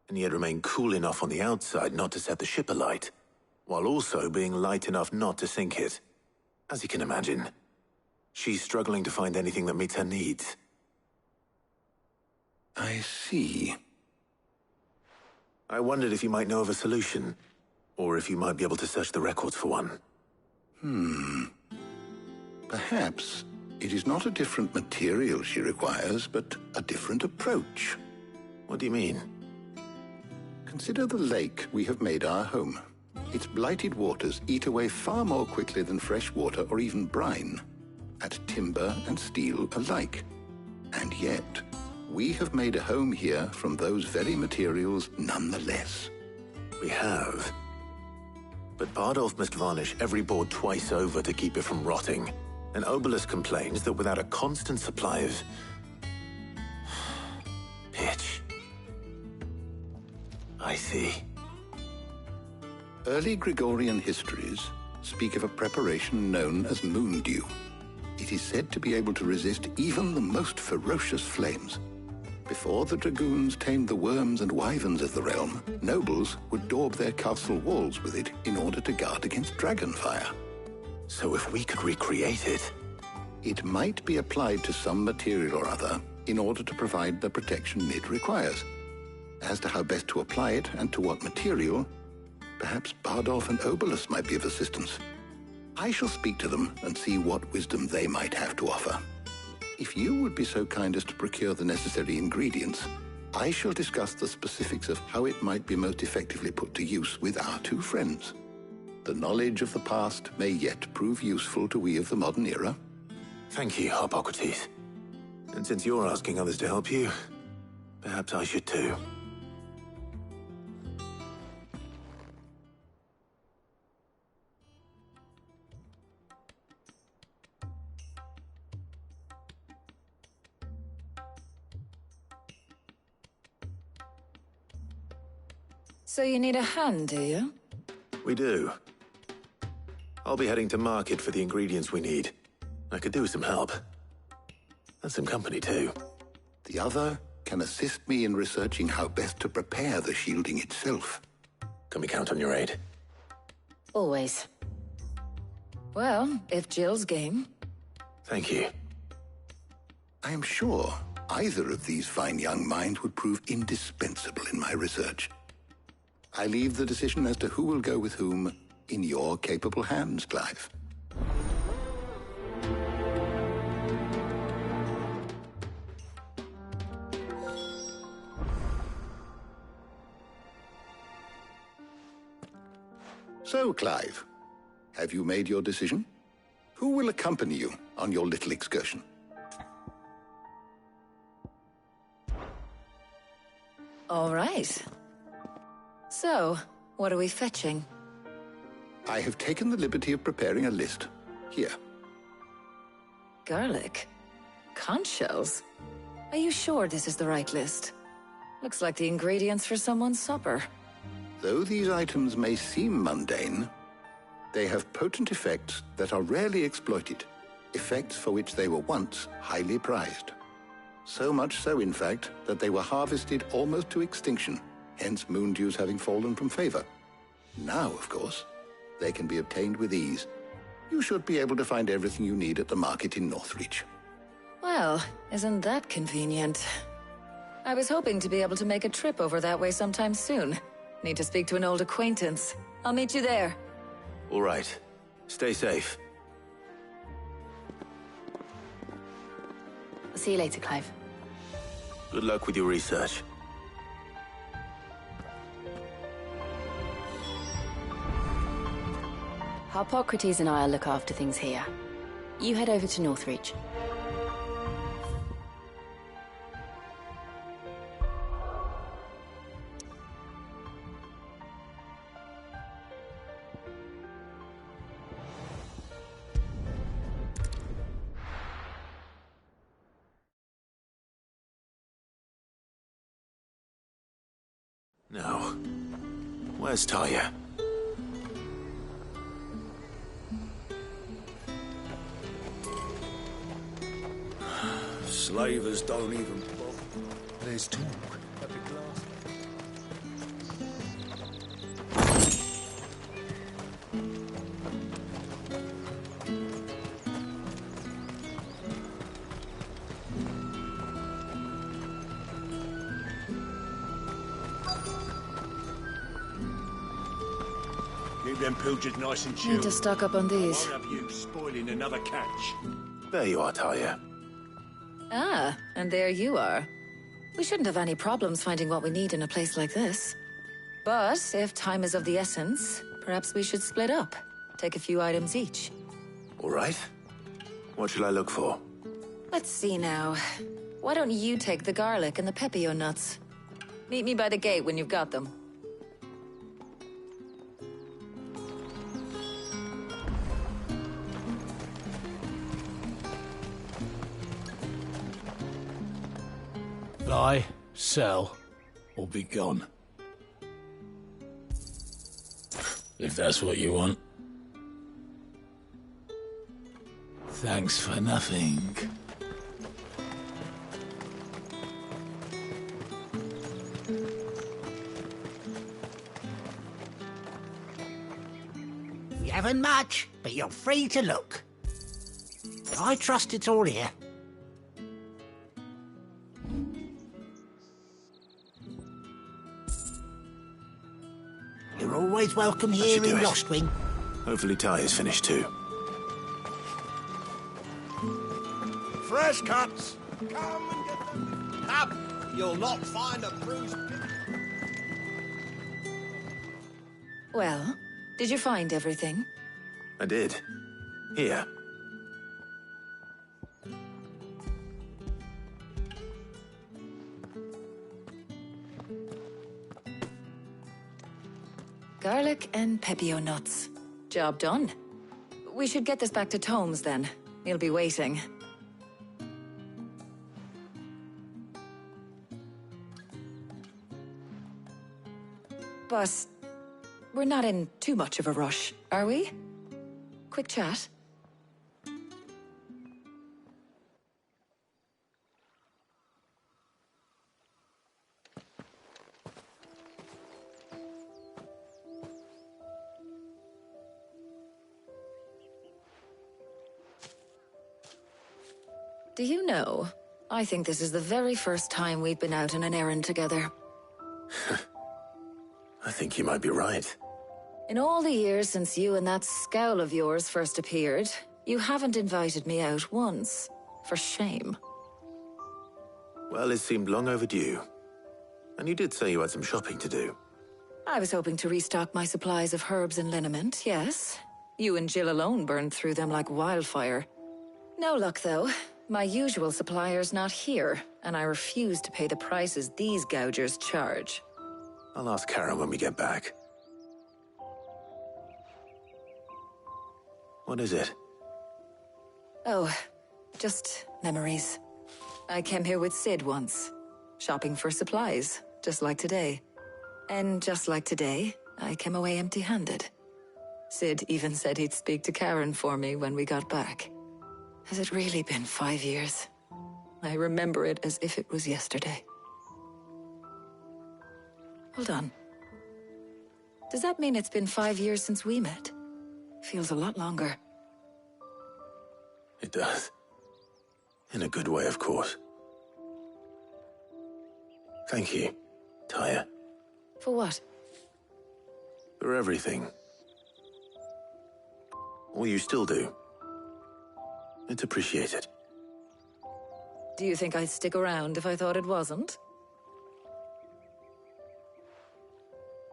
and yet remain cool enough on the outside not to set the ship alight, while also being light enough not to sink it. As you can imagine, she's struggling to find anything that meets her needs. I see. I wondered if you might know of a solution, or if you might be able to search the records for one. Perhaps it is not a different material she requires, but a different approach. What do you mean? Consider the lake we have made our home. Its blighted waters eat away far more quickly than fresh water or even brine, at timber and steel alike. And yet, we have made a home here from those very materials nonetheless. We have. But Bardolph must varnish every board twice over to keep it from rotting. And Obelus complains that without a constant supply of pitch. I see. Early Gregorian histories speak of a preparation known as moon dew. It is said to be able to resist even the most ferocious flames. Before the dragoons tamed the worms and wyverns of the realm, nobles would daub their castle walls with it in order to guard against dragonfire. So if we could recreate it... It might be applied to some material or other in order to provide the protection it requires. As to how best to apply it and to what material, perhaps Bardolph and Obelus might be of assistance. I shall speak to them and see what wisdom they might have to offer. If you would be so kind as to procure the necessary ingredients, I shall discuss the specifics of how it might be most effectively put to use with our two friends. The knowledge of the past may yet prove useful to we of the modern era. Thank you, Hippocrates. And since you're asking others to help you, perhaps I should too. So you need a hand, do you? We do. I'll be heading to market for the ingredients we need. I could do with some help. And some company, too. The other can assist me in researching how best to prepare the shielding itself. Can we count on your aid? Always. Well, if Jill's game. Thank you. I am sure either of these fine young minds would prove indispensable in my research. I leave the decision as to who will go with whom in your capable hands, Clive. So, Clive, have you made your decision? Who will accompany you on your little excursion? All right. So, what are we fetching? I have taken the liberty of preparing a list. Here. Garlic? Conch shells? Are you sure this is the right list? Looks like the ingredients for someone's supper. Though these items may seem mundane, they have potent effects that are rarely exploited, effects for which they were once highly prized. So much so, in fact, that they were harvested almost to extinction, hence moon dews having fallen from favor. Now, of course, they can be obtained with ease. You should be able to find everything you need at the market in Northreach. Well, isn't that convenient? I was hoping to be able to make a trip over that way sometime soon. Need to speak to an old acquaintance. I'll meet you there. All right. Stay safe. I'll see you later, Clive. Good luck with your research. Harpocrates and I'll look after things here. You head over to Northreach. Now, where's Talia? Slavers don't even bother. There's talk at the glass. Keep them pilchards nice and chilled. Need to stock up on these. I'll have you spoiling another catch. There you are, Talia. Ah, and there you are. We shouldn't have any problems finding what we need in a place like this. But if time is of the essence, perhaps we should split up. Take a few items each. All right. What shall I look for? Let's see now. Why don't you take the garlic and the pepio nuts? Meet me by the gate when you've got them. Buy, sell, or be gone. If that's what you want. Thanks for nothing. We haven't much, but you're free to look. I trust it's all here. You're always welcome here in Lostwing. Hopefully Talia's finished too. Fresh cuts! Come and get them! Up! You'll not find a bruised... Well, did you find everything? I did. Here. Garlic and pepio nuts. Job done. We should get this back to Tomes then. He'll be waiting. But we're not in too much of a rush, are we? Quick chat. Do you know, I think this is the very first time we've been out on an errand together. I think you might be right. In all the years since you and that scowl of yours first appeared, you haven't invited me out once. For shame. Well, it seemed long overdue. And you did say you had some shopping to do. I was hoping to restock my supplies of herbs and liniment, yes. You and Jill alone burned through them like wildfire. No luck, though. My usual supplier's not here, and I refuse to pay the prices these gougers charge. I'll ask Karen when we get back. What is it? Oh, just memories. I came here with Sid once, shopping for supplies, just like today. And just like today, I came away empty-handed. Sid even said he'd speak to Karen for me when we got back. Has it really been 5 years? I remember it as if it was yesterday. Hold on. Does that mean it's been 5 years since we met? Feels a lot longer. It does. In a good way, of course. Thank you, Tyre. For what? For everything. All you still do. It's appreciated. Do you think I'd stick around if I thought it wasn't?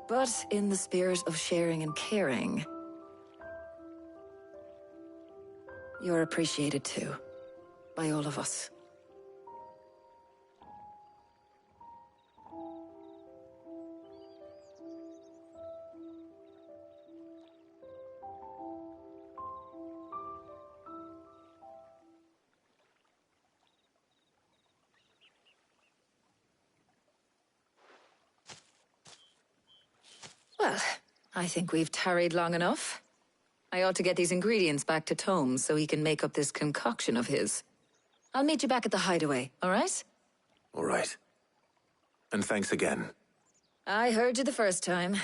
But in the spirit of sharing and caring, you're appreciated too, by all of us. Well, I think we've tarried long enough. I ought to get these ingredients back to Tomes so he can make up this concoction of his. I'll meet you back at the hideaway, all right? All right. And thanks again. I heard you the first time.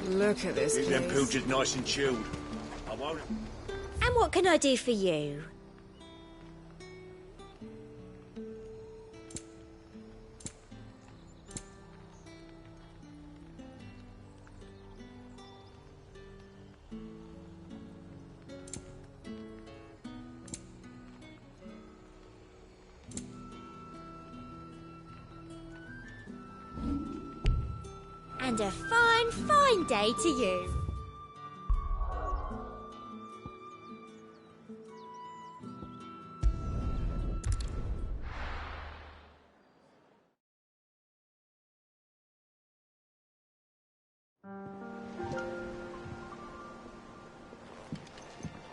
Look at this Keep place. them pilchards nice and chilled. I won't... And what can I do for you? And a fine, fine day to you.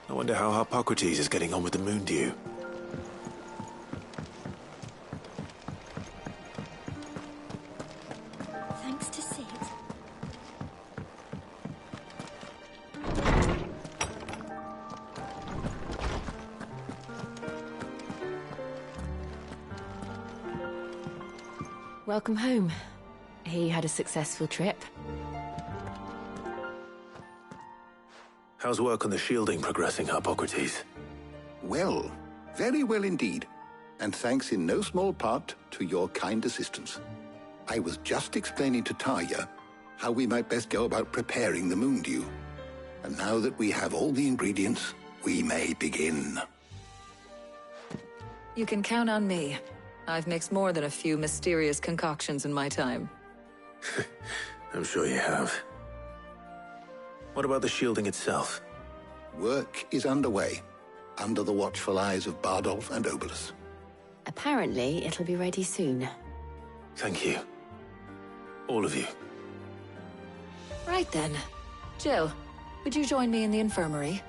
I wonder how Hippocrates is getting on with the moon dew. Thanks to Sid. Welcome home. He had a successful trip. How's work on the shielding progressing, Hippocrates? Well, very well indeed. And thanks in no small part to your kind assistance. I was just explaining to Tarja how we might best go about preparing the moon dew. And now that we have all the ingredients, we may begin. You can count on me. I've mixed more than a few mysterious concoctions in my time. I'm sure you have. What about the shielding itself? Work is underway, under the watchful eyes of Bardolph and Obolus. Apparently, it'll be ready soon. Thank you. All of you. Right then. Jill, would you join me in the infirmary?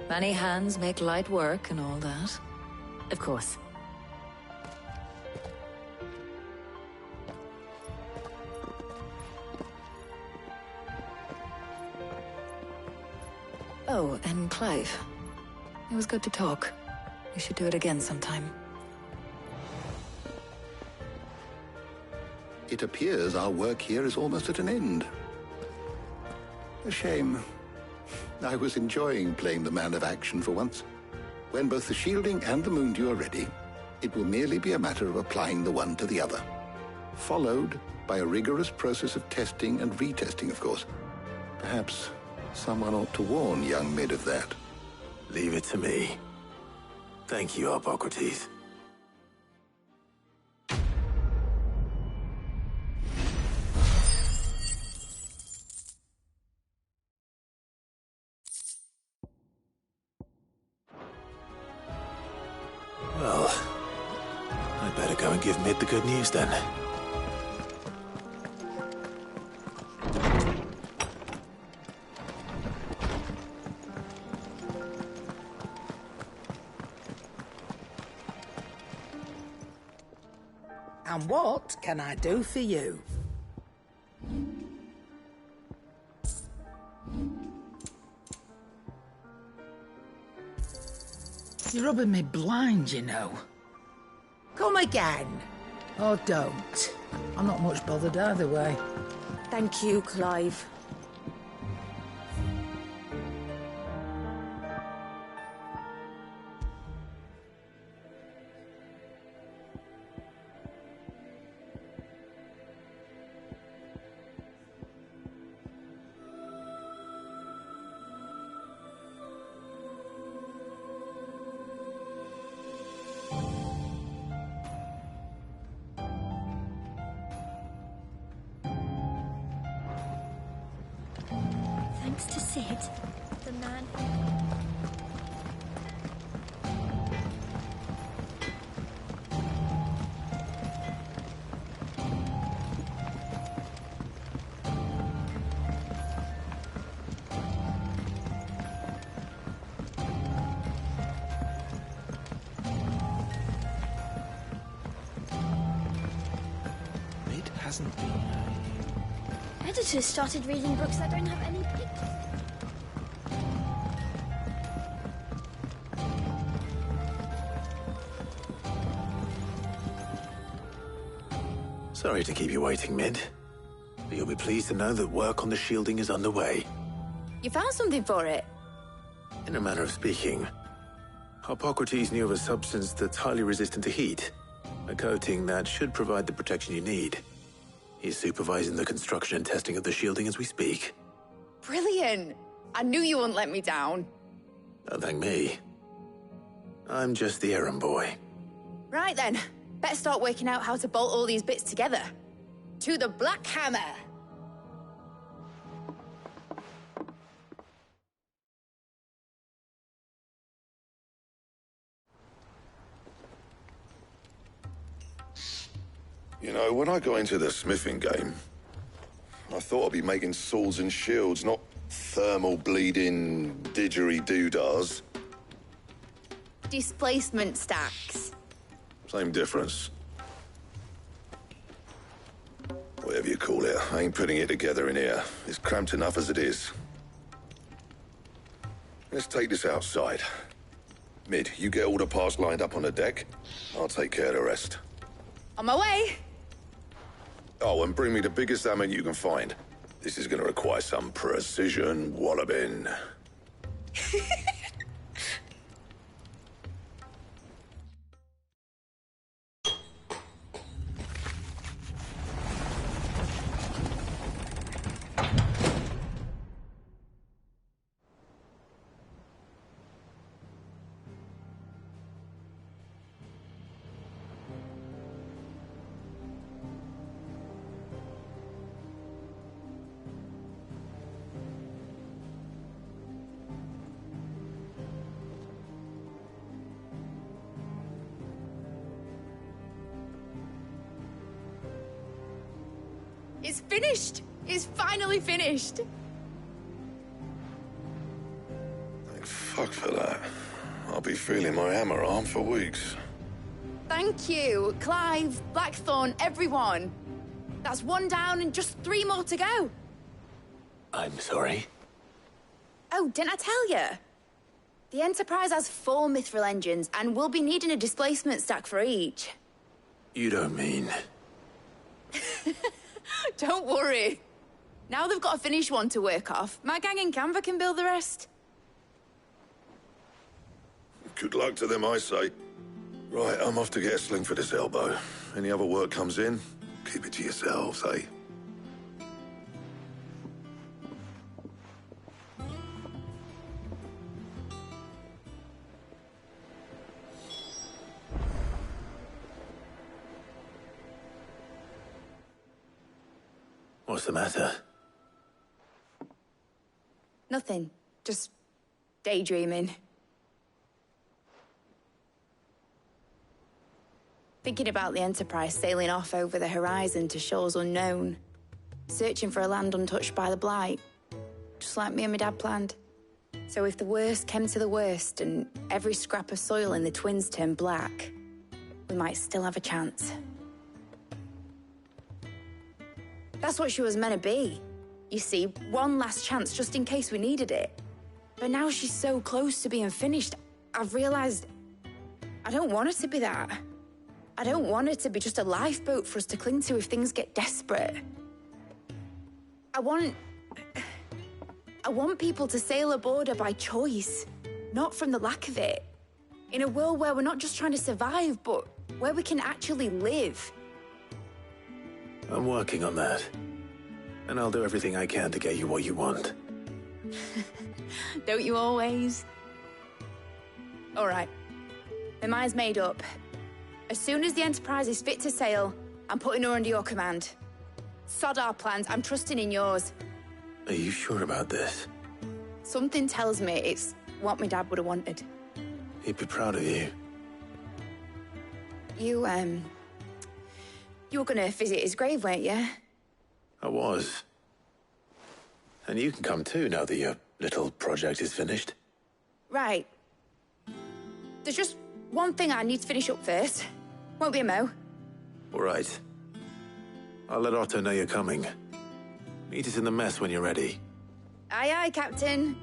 Many hands make light work and all that. Of course. Oh, and Clive. It was good to talk. We should do it again sometime. It appears our work here is almost at an end. A shame. I was enjoying playing the man of action for once. When both the shielding and the moondew are ready, it will merely be a matter of applying the one to the other. Followed by a rigorous process of testing and retesting, of course. Perhaps someone ought to warn young Mid of that. Leave it to me. Thank you, Hippocrates. Well, I'd better go and give Mid the good news then. And what can I do for you? You're rubbing me blind, you know. Come again. Or don't. I'm not much bothered either way. Thank you, Clive. Thanks to Sid, the man. It hasn't been. Editors started reading books that don't have any pictures. Sorry to keep you waiting, Mid. But you'll be pleased to know that work on the shielding is underway. You found something for it? In a manner of speaking, Hippocrates knew of a substance that's highly resistant to heat. A coating that should provide the protection you need. He's supervising the construction and testing of the shielding as we speak. Brilliant! I knew you wouldn't let me down. Don't thank me. I'm just the errand boy. Right then, better start working out how to bolt all these bits together. To the Black Hammer! You know, when I got into the smithing game, I thought I'd be making swords and shields, not thermal bleeding didgeridoo-dahs. Displacement stacks. Same difference. Whatever you call it, I ain't putting it together in here. It's cramped enough as it is. Let's take this outside. Mid, you get all the parts lined up on the deck. I'll take care of the rest. On my way! Oh, and bring me the biggest hammer you can find. This is gonna require some precision walloping. It's finished! It's finally finished! Thank fuck for that. I'll be feeling my hammer arm for weeks. Thank you, Clive, Blackthorn, everyone. That's one down and just 3 more to go. I'm sorry. Oh, didn't I tell you? The Enterprise has 4 mithril engines, and we'll be needing a displacement stack for each. You don't mean... Don't worry. Now they've got a finished one to work off, my gang in Canva can build the rest. Good luck to them, I say. Right, I'm off to get a sling for this elbow. Any other work comes in, keep it to yourselves, eh? What's the matter? Nothing. Just daydreaming. Thinking about the Enterprise sailing off over the horizon to shores unknown. Searching for a land untouched by the Blight. Just like me and my dad planned. So if the worst came to the worst and every scrap of soil in the Twins turned black, we might still have a chance. That's what she was meant to be. You see, one last chance just in case we needed it. But now she's so close to being finished, I've realized I don't want her to be that. I don't want her to be just a lifeboat for us to cling to if things get desperate. I want people to sail aboard her by choice, not from the lack of it. In a world where we're not just trying to survive, but where we can actually live. I'm working on that. And I'll do everything I can to get you what you want. Don't you always? All right. My mind's made up. As soon as the Enterprise is fit to sail, I'm putting her under your command. Sod our plans, I'm trusting in yours. Are you sure about this? Something tells me it's what my dad would have wanted. He'd be proud of you. You were gonna visit his grave, weren't you? I was. And you can come too now that your little project is finished. Right. There's just one thing I need to finish up first. Won't be a mo. All right. I'll let Otto know you're coming. Meet us in the mess when you're ready. Aye, aye, Captain.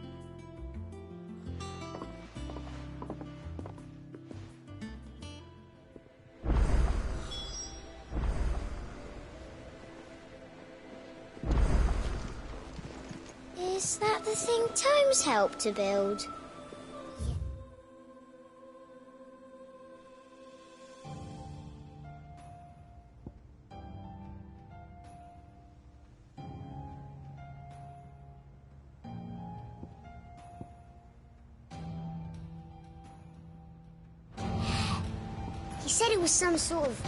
Is that the thing Tomes helped to build? He said it was some sort of...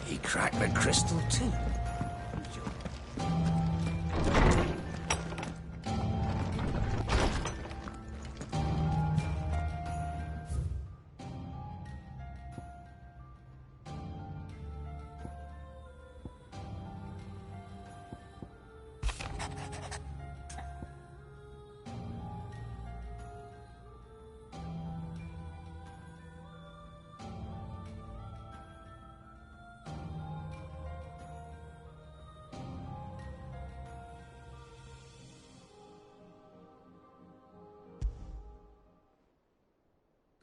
He cracked the crystal too.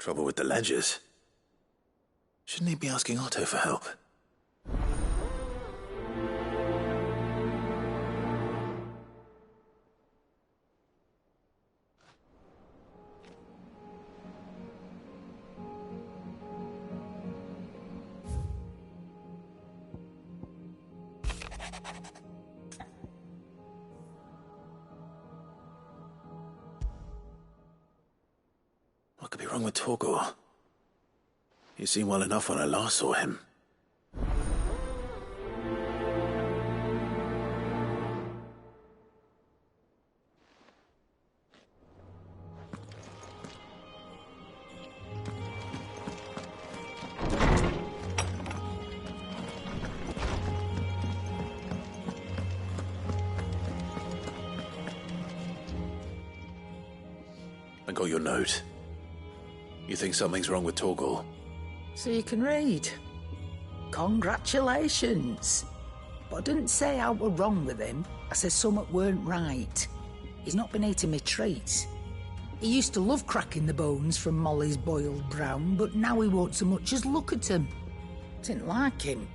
Trouble with the ledgers. Shouldn't he be asking Otto for help? What could be wrong with Torgor? He seemed well enough when I last saw him. I got your note. You think something's wrong with Torgal? So you can read. Congratulations. But I didn't say I were wrong with him. I said something weren't right. He's not been eating me treats. He used to love cracking the bones from Molly's boiled brown, but now he won't so much as look at them. Didn't like him.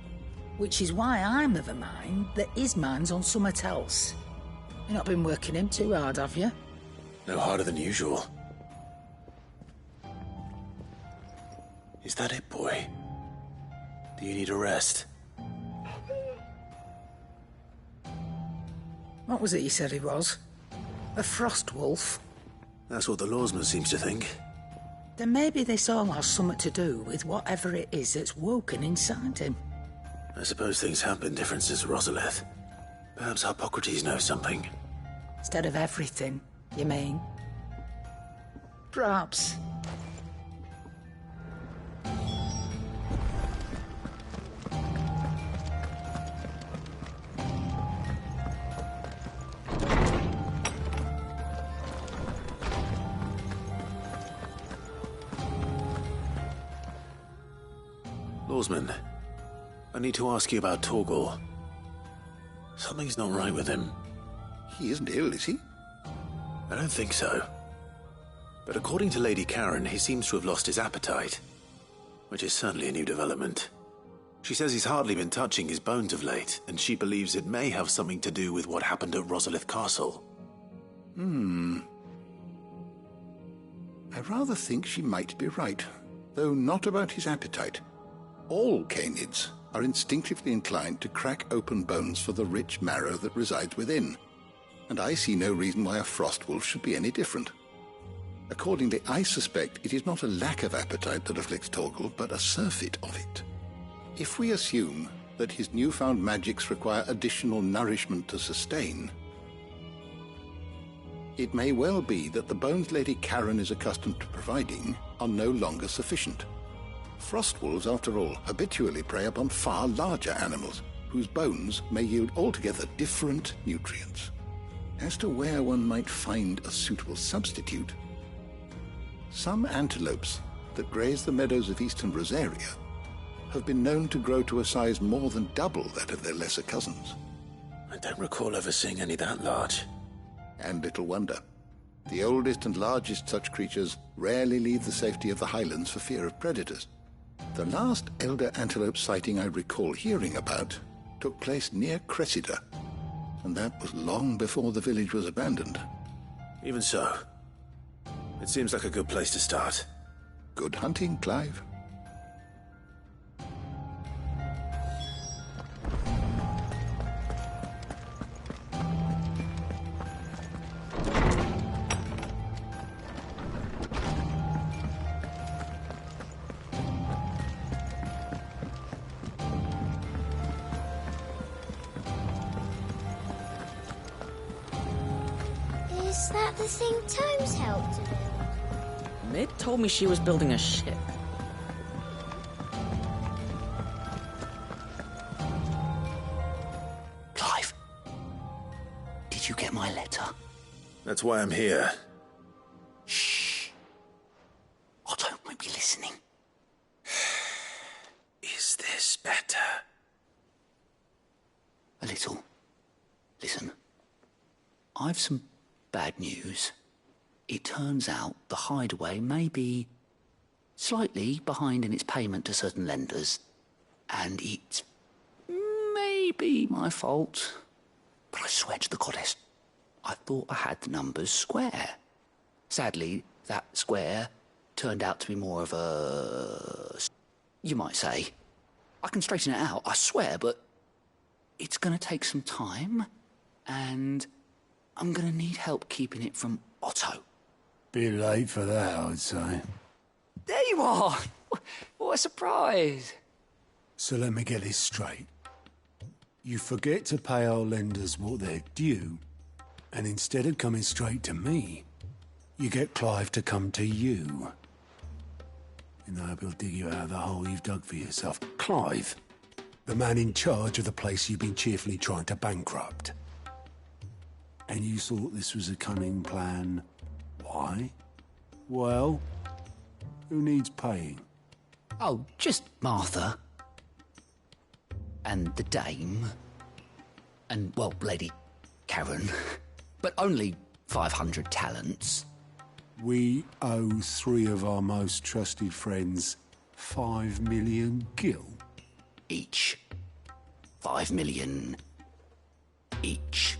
Which is why I'm of a mind that his mind's on something else. You've not been working him too hard, have you? No harder than usual. Is that it, boy? Do you need a rest? What was it you said he was? A frost wolf? That's what the lawsman seems to think. Then maybe this all has something to do with whatever it is that's woken inside him. I suppose things have been different since Rosalith. Perhaps Hippocrates knows something. Instead of everything, you mean? Perhaps. Lawsman, I need to ask you about Torgal. Something's not right with him. He isn't ill, is he? I don't think so. But according to Lady Karen, he seems to have lost his appetite, which is certainly a new development. She says he's hardly been touching his bones of late, and she believes it may have something to do with what happened at Rosalith Castle. I rather think she might be right, though not about his appetite. All canids are instinctively inclined to crack open bones for the rich marrow that resides within, and I see no reason why a frost wolf should be any different. Accordingly, I suspect it is not a lack of appetite that afflicts Torgal, but a surfeit of it. If we assume that his newfound magics require additional nourishment to sustain, it may well be that the bones Lady Karen is accustomed to providing are no longer sufficient. Frost wolves, after all, habitually prey upon far larger animals, whose bones may yield altogether different nutrients. As to where one might find a suitable substitute, some antelopes that graze the meadows of eastern Rosaria have been known to grow to a size more than double that of their lesser cousins. I don't recall ever seeing any that large. And little wonder. The oldest and largest such creatures rarely leave the safety of the highlands for fear of predators. The last elder antelope sighting I recall hearing about took place near Cressida, and that was long before the village was abandoned. Even so, it seems like a good place to start. Good hunting, Clive. Is that the thing Tomes helped to build? Mid told me she was building a ship. Clive, did you get my letter? That's why I'm here. Shh. I don't want to be listening. Is this better? A little. Listen. I've some bad news. It turns out the hideaway may be slightly behind in its payment to certain lenders, and it may be my fault. But I swear to the goddess, I thought I had the numbers square. Sadly, that square turned out to be more of a... you might say. I can straighten it out, I swear, but it's going to take some time, and I'm going to need help keeping it from Otto. Bit late for that, I'd say. There you are! What a surprise! So let me get this straight. You forget to pay our lenders what they're due, and instead of coming straight to me, you get Clive to come to you. And I will dig you out of the hole you've dug for yourself. Clive, the man in charge of the place you've been cheerfully trying to bankrupt. And you thought this was a cunning plan. Why? Well, Who needs paying? Oh, just Martha. And the dame. And, well, Lady Karen. But only 500 talents. We owe 3 of our most trusted friends 5 million gil. Each. 5 million each.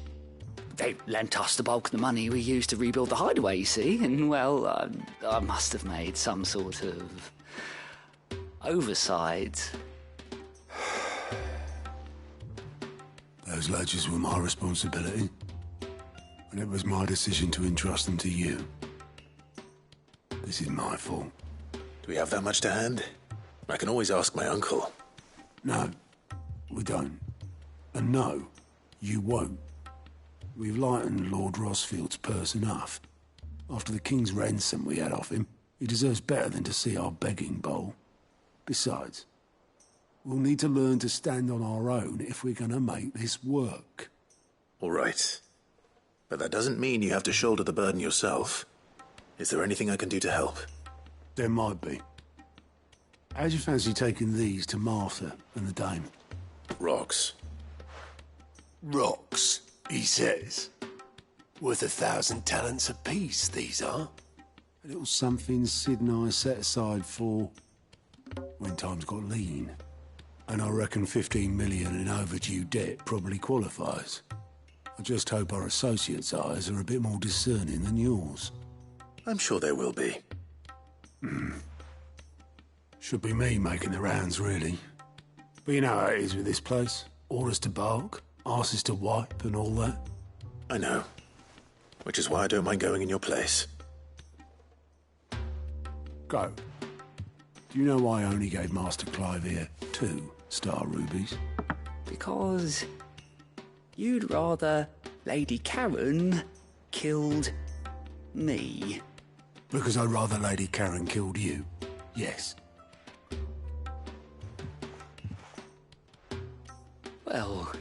They lent us the bulk of the money we used to rebuild the hideaway, you see, and, well, I must have made some sort of oversight. Those ledgers were my responsibility, and it was my decision to entrust them to you. This is my fault. Do we have that much to hand? I can always ask my uncle. No, we don't. And no, you won't. We've lightened Lord Rosfield's purse enough. After the king's ransom we had off him, he deserves better than to see our begging bowl. Besides, we'll need to learn to stand on our own if we're gonna make this work. All right. But that doesn't mean you have to shoulder the burden yourself. Is there anything I can do to help? There might be. How'd you fancy taking these to Martha and the dame? Rocks. Rocks, he says. Worth 1,000 talents apiece, these are. A little something Sid and I set aside for when times got lean. And I reckon 15 million in overdue debt probably qualifies. I just hope our associates' eyes are a bit more discerning than yours. I'm sure there will be. Should be me making the rounds, really. But you know how it is with this place. Orders to bark, arses to wipe, and all that. I know. Which is why I don't mind going in your place. Go. Do you know why I only gave Master Clive here 2 star rubies? Because you'd rather Lady Karen killed me. Because I'd rather Lady Karen killed you. Yes. Well,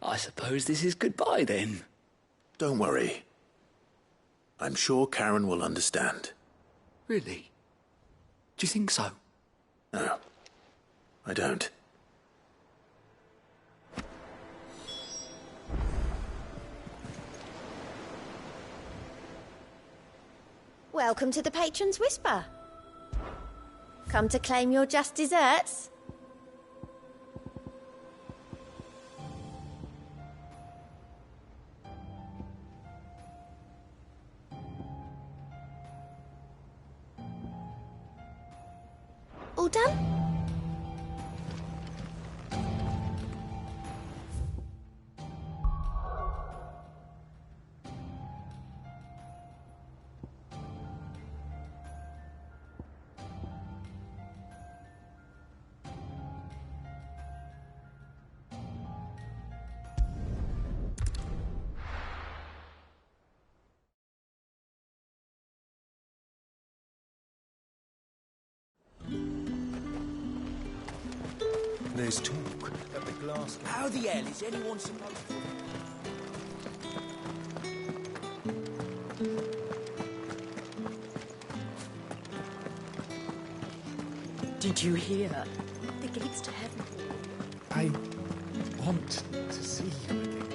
I suppose this is goodbye then. Don't worry. I'm sure Karen will understand. Really? Do you think so? No, I don't. Welcome to the Patron's Whisper. Come to claim your just desserts? All done? There's talk that the glass... How the hell is anyone supposed to... Did you hear? The gates to heaven. I want to see you again.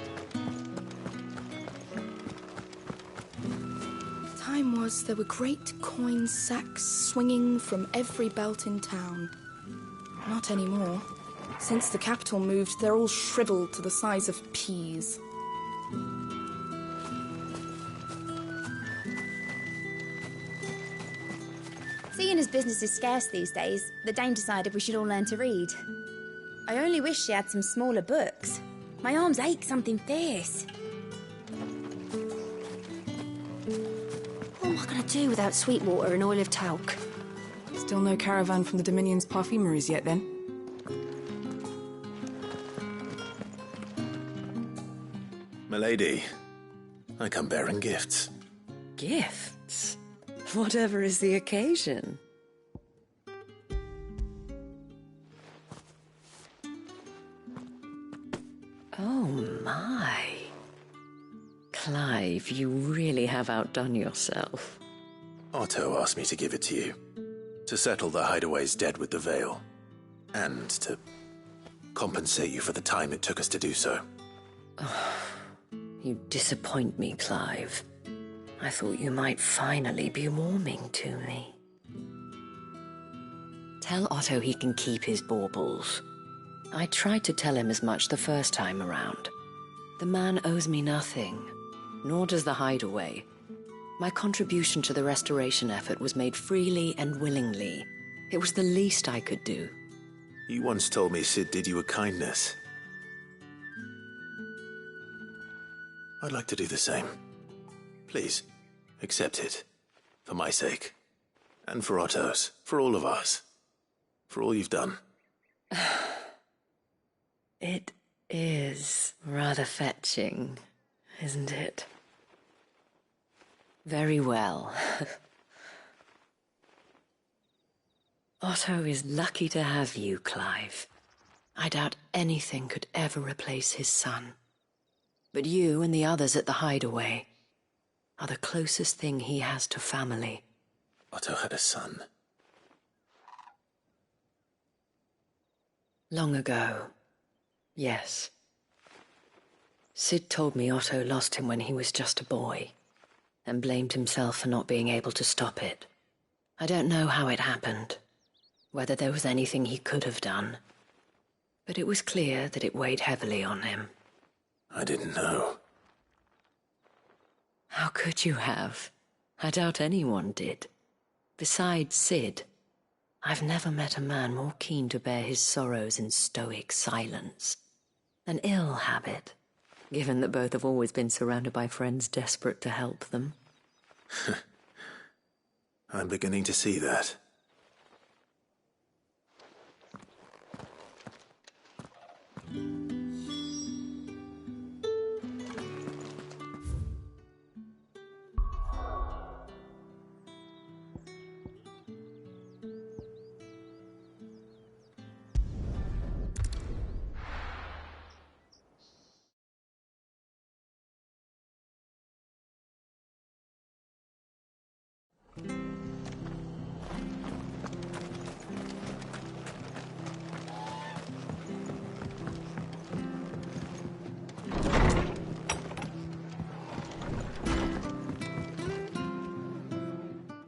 Time was there were great coin sacks swinging from every belt in town. Not anymore. Since the capital moved, they're all shriveled to the size of peas. Seeing as business is scarce these days, the Dame decided we should all learn to read. I only wish she had some smaller books. My arms ache something fierce. What am I going to do without Sweetwater and Oil of Talc? Still no caravan from the Dominion's parfumeries yet, then? Milady, I come bearing gifts. Gifts? Whatever is the occasion. Oh my. Clive, you really have outdone yourself. Otto asked me to give it to you. To settle the Hideaway's debt with the Veil. And to compensate you for the time it took us to do so. You disappoint me, Clive. I thought you might finally be warming to me. Tell Otto he can keep his baubles. I tried to tell him as much the first time around. The man owes me nothing, nor does the Hideaway. My contribution to the restoration effort was made freely and willingly. It was the least I could do. You once told me Sid did you a kindness. I'd like to do the same. Please, accept it. For my sake. And for Otto's. For all of us. For all you've done. It is rather fetching, isn't it? Very well. Otto is lucky to have you, Clive. I doubt anything could ever replace his son. But you and the others at the Hideaway are the closest thing he has to family. Otto had a son. Long ago, yes. Sid told me Otto lost him when he was just a boy, and blamed himself for not being able to stop it. I don't know how it happened, whether there was anything he could have done, but it was clear that it weighed heavily on him. I didn't know. How could you have? I doubt anyone did. Besides Sid, I've never met a man more keen to bear his sorrows in stoic silence. An ill habit, given that both have always been surrounded by friends desperate to help them. I'm beginning to see that.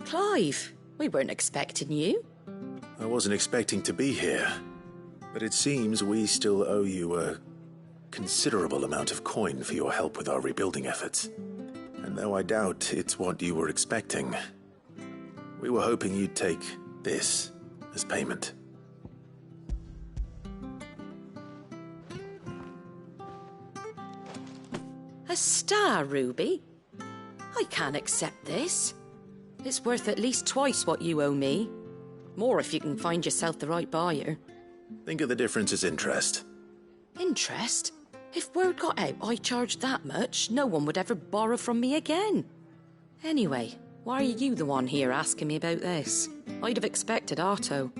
Clive, we weren't expecting you. I wasn't expecting to be here, but it seems we still owe you a considerable amount of coin for your help with our rebuilding efforts. And though I doubt it's what you were expecting, we were hoping you'd take this as payment. A star ruby? I can't accept this. It's worth at least twice what you owe me. More if you can find yourself the right buyer. Think of the difference as interest. Interest? If word got out I charged that much, no one would ever borrow from me again. Anyway, why are you the one here asking me about this? I'd have expected Otto.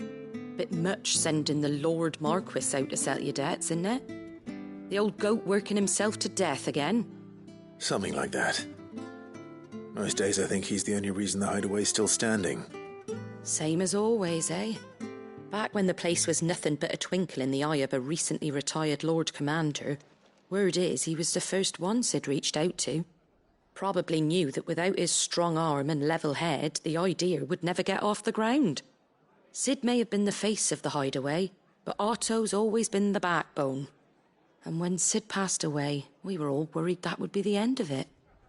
Bit much sending the Lord Marquis out to settle your debts, isn't it? The old goat working himself to death again? Something like that. Most days I think he's the only reason the Hideaway's still standing. Same as always, eh? Back when the place was nothing but a twinkle in the eye of a recently retired Lord Commander, word is he was the first one Sid reached out to. Probably knew that without his strong arm and level head, the idea would never get off the ground. Sid may have been the face of the Hideaway, but Otto's always been the backbone. And when Sid passed away, we were all worried that would be the end of it.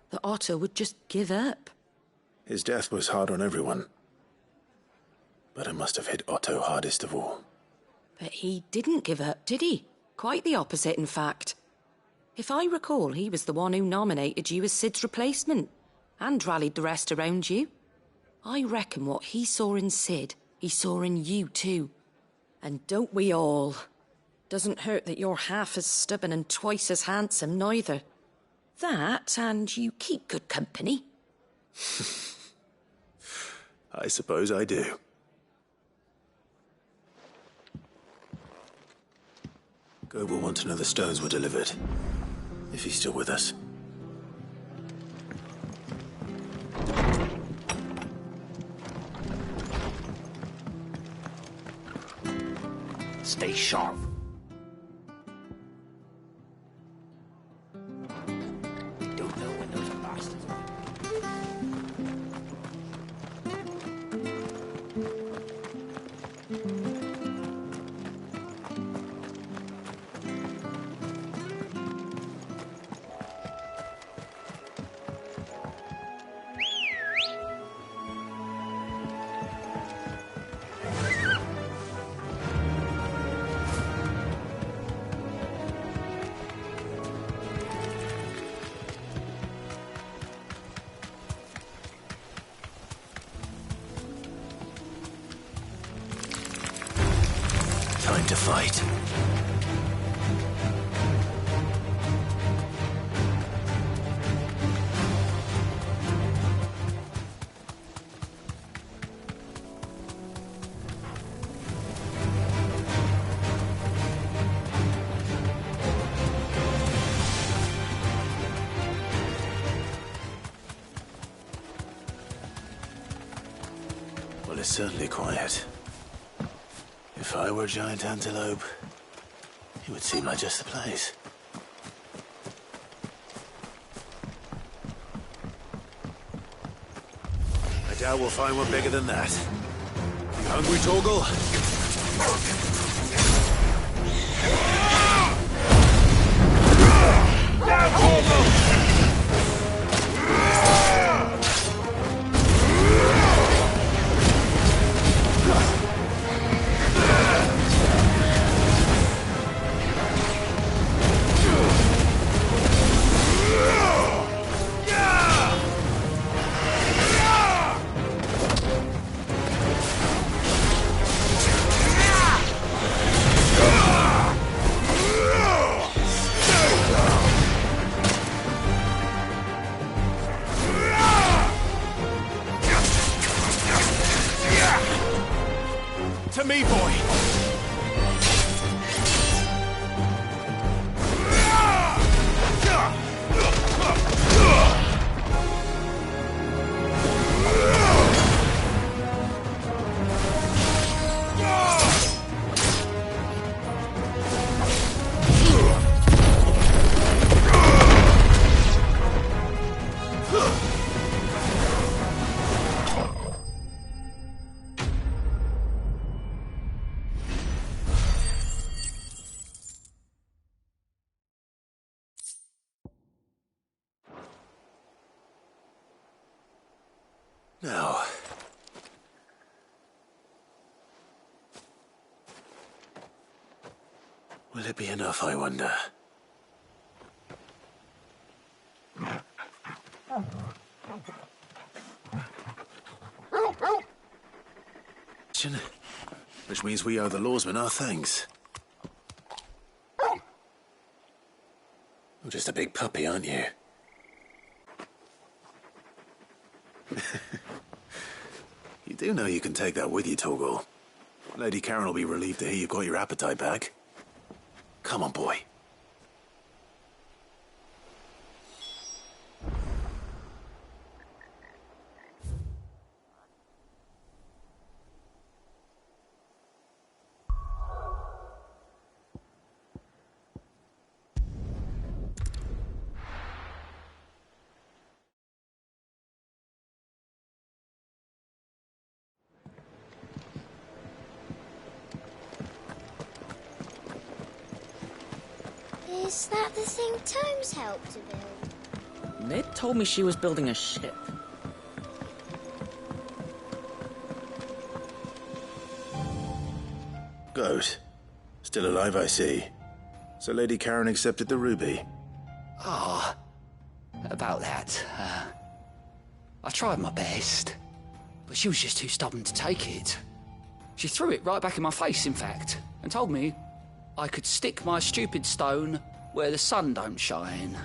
That Otto would just give up. His death was hard on everyone. But it must have hit Otto hardest of all. But he didn't give up, did he? Quite the opposite, in fact. If I recall, he was the one who nominated you as Sid's replacement, and rallied the rest around you. I reckon what he saw in Sid, he saw in you too. And don't we all? Doesn't hurt that you're half as stubborn and twice as handsome, neither. That, and you keep good company. I suppose I do. Gob will want to know the stones were delivered, if he's still with us. Stay sharp. Don't know when those bastards are. Time to fight. Well, it's certainly quiet. If I were a giant antelope, it would seem like just the place. I doubt we'll find one bigger than that. You hungry, Torgal? Down, Torgal! To me, boy! Now, will it be enough, I wonder? Which means we owe the lawsman our thanks. You're just a big puppy, aren't you? You do know you can take that with you, Torgal. Lady Karen will be relieved to hear you've got your appetite back. Come on, boy. Is that the thing Tomes helped to build? Ned told me she was building a ship. Goat. Still alive, I see. So Lady Karen accepted the ruby. Ah, about that. I tried my best, but she was just too stubborn to take it. She threw it right back in my face, in fact, and told me I could stick my stupid stone where the sun don't shine.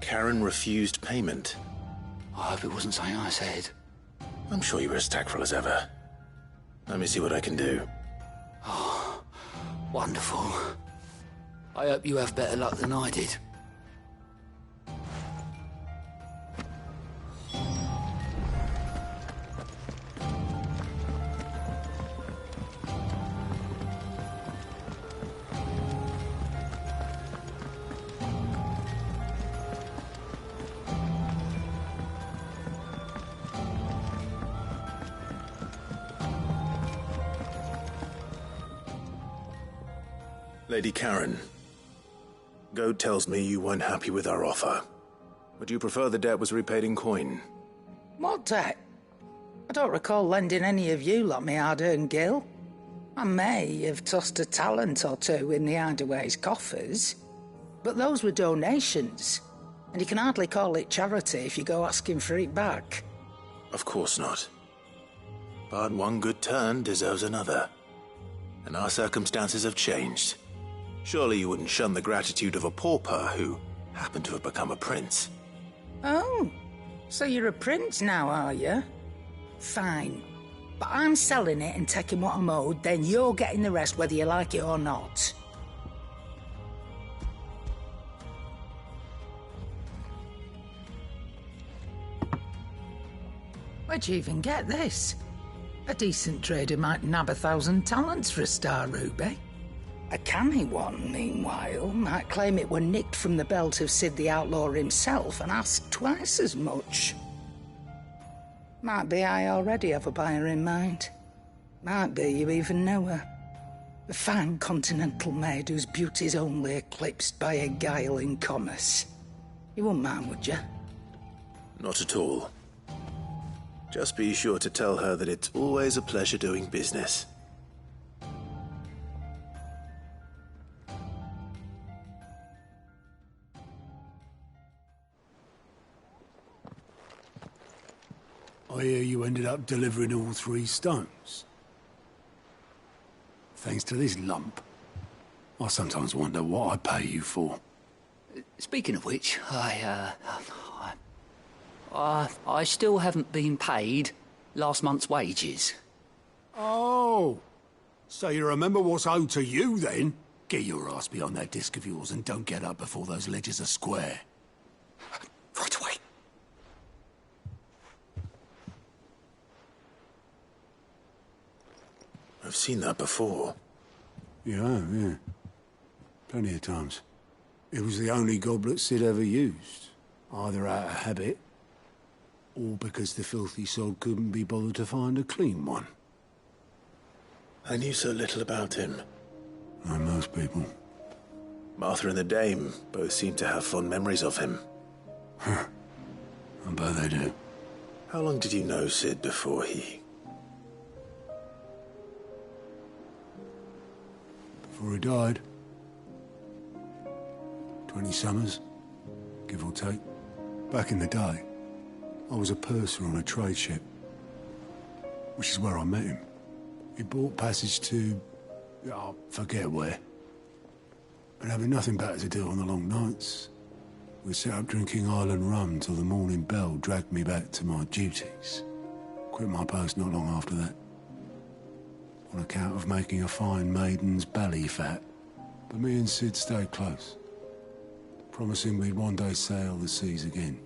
Karen refused payment. I hope it wasn't something I said. I'm sure you were as tactful as ever. Let me see what I can do. Oh, wonderful. I hope you have better luck than I did. Lady Karen, Goad tells me you weren't happy with our offer. Would you prefer the debt was repaid in coin? What debt? I don't recall lending any of you lot me hard-earned gil. I may have tossed a talent or two in the Hideaway's coffers, but those were donations, and you can hardly call it charity if you go asking for it back. Of course not. But one good turn deserves another. And our circumstances have changed. Surely you wouldn't shun the gratitude of a pauper who happened to have become a prince. Oh, so you're a prince now, are you? Fine. But I'm selling it and taking what I'm owed, then you're getting the rest whether you like it or not. Where'd you even get this? A decent trader might nab 1,000 talents for a star ruby. A canny one, meanwhile, might claim it were nicked from the belt of Sid the Outlaw himself and ask twice as much. Might be I already have a buyer in mind. Might be you even know her. A fine continental maid whose beauty's only eclipsed by a guile in commerce. You wouldn't mind, would you? Not at all. Just be sure to tell her that it's always a pleasure doing business. I hear you ended up delivering all 3 stones. Thanks to this lump. I sometimes wonder what I pay you for. Speaking of which, I still haven't been paid last month's wages. Oh, so you remember what's owed to you then? Get your ass behind that disc of yours and don't get up before those ledgers are square. Right away. I've seen that before. You have, yeah. Plenty of times. It was the only goblet Sid ever used. Either out of habit, or because the filthy sod couldn't be bothered to find a clean one. I knew so little about him. Like most people. Martha and the Dame both seem to have fond memories of him. I bet they do. How long did you know Sid before he... Before he died. 20 summers, give or take. Back in the day, I was a purser on a trade ship, which is where I met him. He bought passage to... I forget where. And having nothing better to do on the long nights, we set up drinking island rum till the morning bell dragged me back to my duties. Quit my post not long after that. On account of making a fine maiden's belly fat. But me and Sid stayed close, promising we'd one day sail the seas again.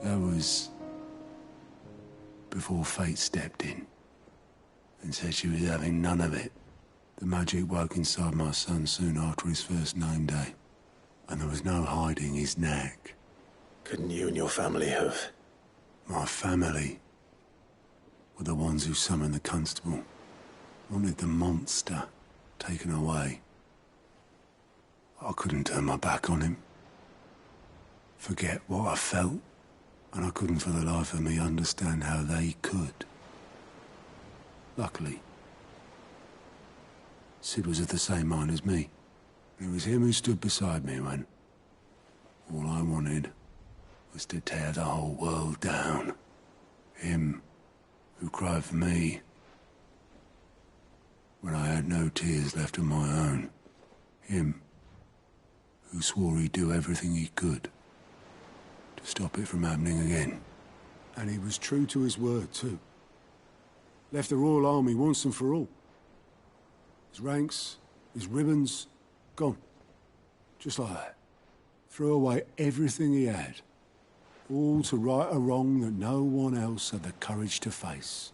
That was before fate stepped in and said she was having none of it. The magic woke inside my son soon after his first name day, and there was no hiding his knack. Couldn't you and your family have... My family were the ones who summoned the constable, wanted the monster taken away. I couldn't turn my back on him, forget what I felt, and I couldn't for the life of me understand how they could. Luckily, Sid was of the same mind as me. It was him who stood beside me when all I wanted was to tear the whole world down. Him who cried for me when I had no tears left of my own. Him who swore he'd do everything he could to stop it from happening again. And he was true to his word, too. Left the Royal Army once and for all. His ranks, his ribbons, gone. Just like that. Threw away everything he had. All to right a wrong that no one else had the courage to face.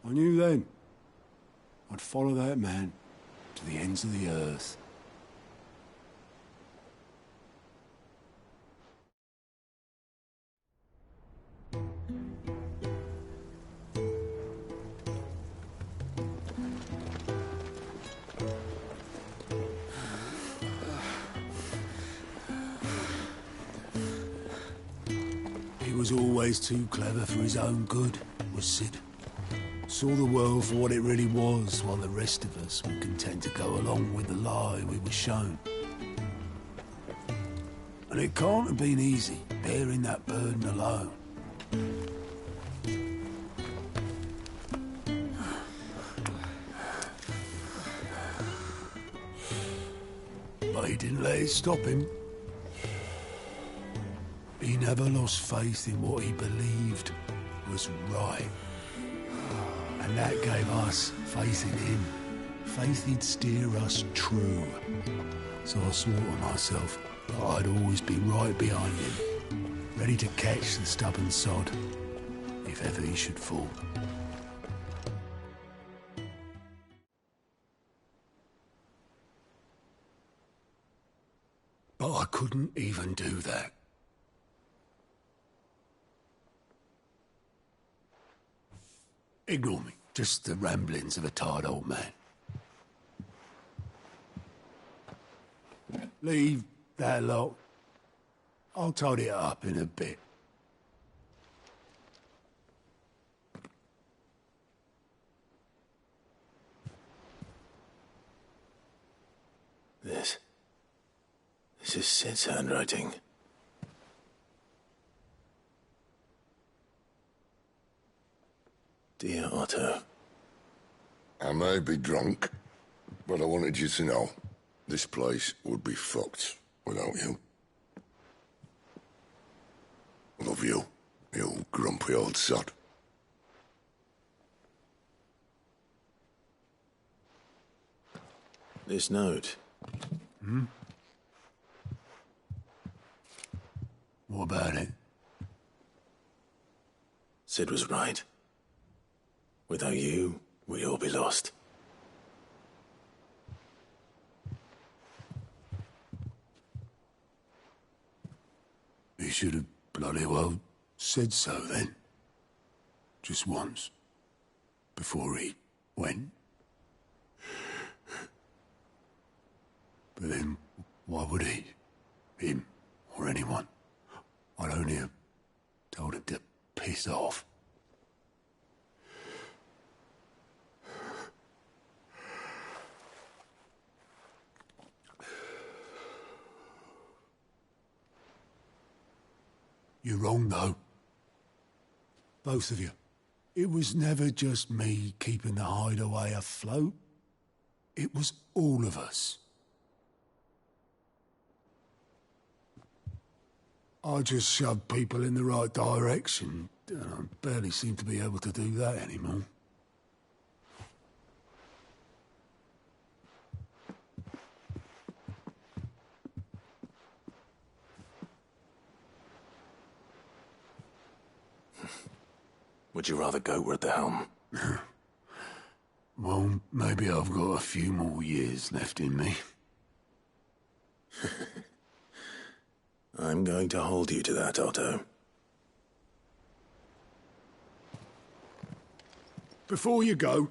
I knew then I'd follow that man to the ends of the earth. was always too clever for his own good, was Sid. Saw the world for what it really was, while the rest of us were content to go along with the lie we were shown. And it can't have been easy, bearing that burden alone. But he didn't let it stop him. He never lost faith in what he believed was right. And that gave us faith in him. Faith he'd steer us true. So I swore to myself that I'd always be right behind him, ready to catch the stubborn sod, if ever he should fall. But I couldn't even do that. Ignore me. Just the ramblings of a tired old man. Leave that lot. I'll tidy it up in a bit. This is Sid's handwriting. Dear Otto. I may be drunk, but I wanted you to know this place would be fucked without you. Love you, you grumpy old sod. This note. Hmm? What about it? Sid was right. Without you, we'd all be lost. He should have bloody well said so then. Just once. Before he went. But then, why would he? Him, or anyone? I'd only have told him to piss off. You're wrong, though. Both of you. It was never just me keeping the hideaway afloat. It was all of us. I just shoved people in the right direction, and I barely seem to be able to do that anymore. Would you rather goat at the helm? Well, maybe I've got a few more years left in me. I'm going to hold you to that, Otto. Before you go,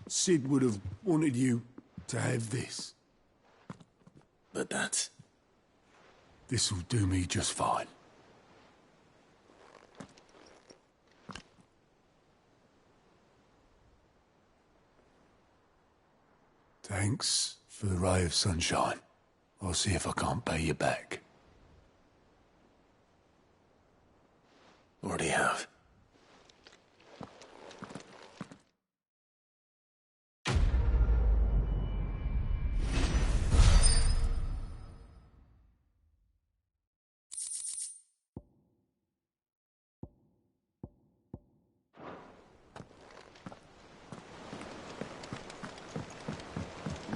Sid would have wanted you to have this. But that's... This'll do me just fine. Thanks for the ray of sunshine. I'll see if I can't pay you back. Already have.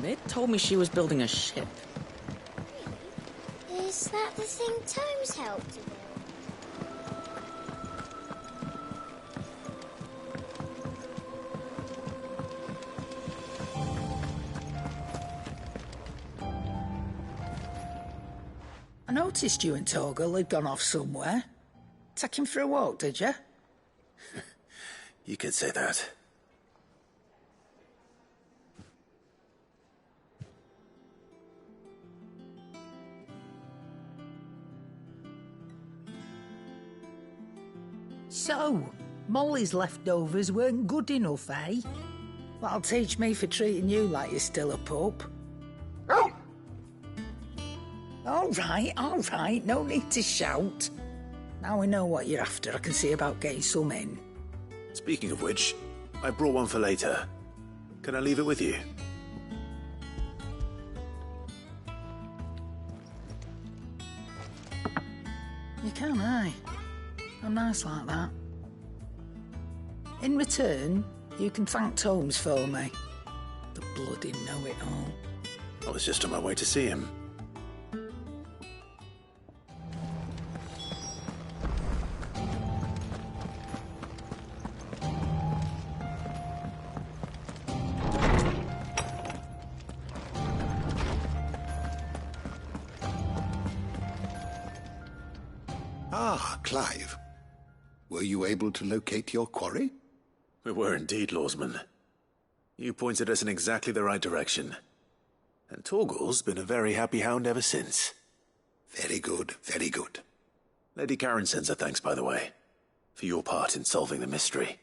Mid told me she was building a ship. Is that the thing Tomes helped to build? I noticed you and Torgal had gone off somewhere. Take him for a walk, did you? You could say that. So, Molly's leftovers weren't good enough, eh? That'll teach me for treating you like you're still a pup. All right, no need to shout. Now we know what you're after, I can see about getting some in. Speaking of which, I brought one for later. Can I leave it with you? You can, aye. I'm nice like that. In return, you can thank Tomes for me. The bloody know-it-all. I was just on my way to see him. Ah, Clive. Were you able to locate your quarry? We were indeed, Lawsman. You pointed us in exactly the right direction. And Torgal's been a very happy hound ever since. Very good, very good. Lady Karen sends her thanks, by the way, for your part in solving the mystery.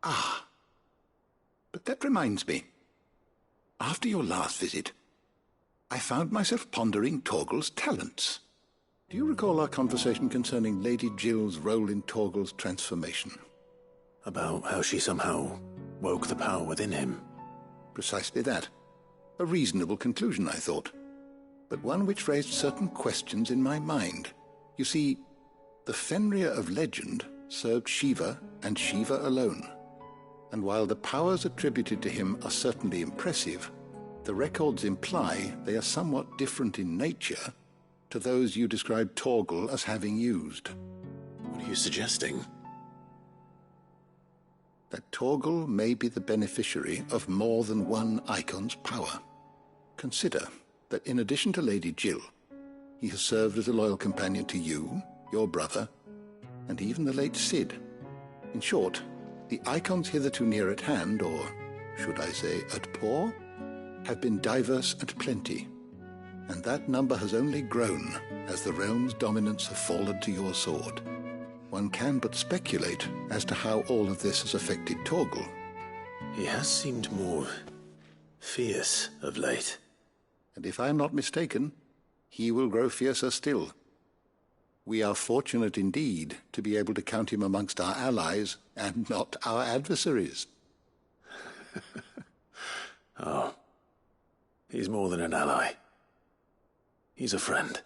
Ah. But that reminds me. After your last visit, I found myself pondering Torgal's talents. Do you recall our conversation concerning Lady Jill's role in Torgal's transformation? About how she somehow woke the power within him. Precisely that. A reasonable conclusion, I thought. But one which raised certain questions in my mind. You see, the Fenrir of legend served Shiva and Shiva alone. And while the powers attributed to him are certainly impressive, the records imply they are somewhat different in nature to those you described Torgal as having used. What are you suggesting? That Torgal may be the beneficiary of more than one icon's power. Consider that in addition to Lady Jill, he has served as a loyal companion to you, your brother, and even the late Cid. In short, the icons hitherto near at hand, or should I say at paw, have been diverse and plenty, and that number has only grown as the realm's dominance have fallen to your sword. One can but speculate as to how all of this has affected Torgal. He has seemed more fierce of late. And if I am not mistaken, he will grow fiercer still. We are fortunate indeed to be able to count him amongst our allies and not our adversaries. Oh, he's more than an ally. He's a friend.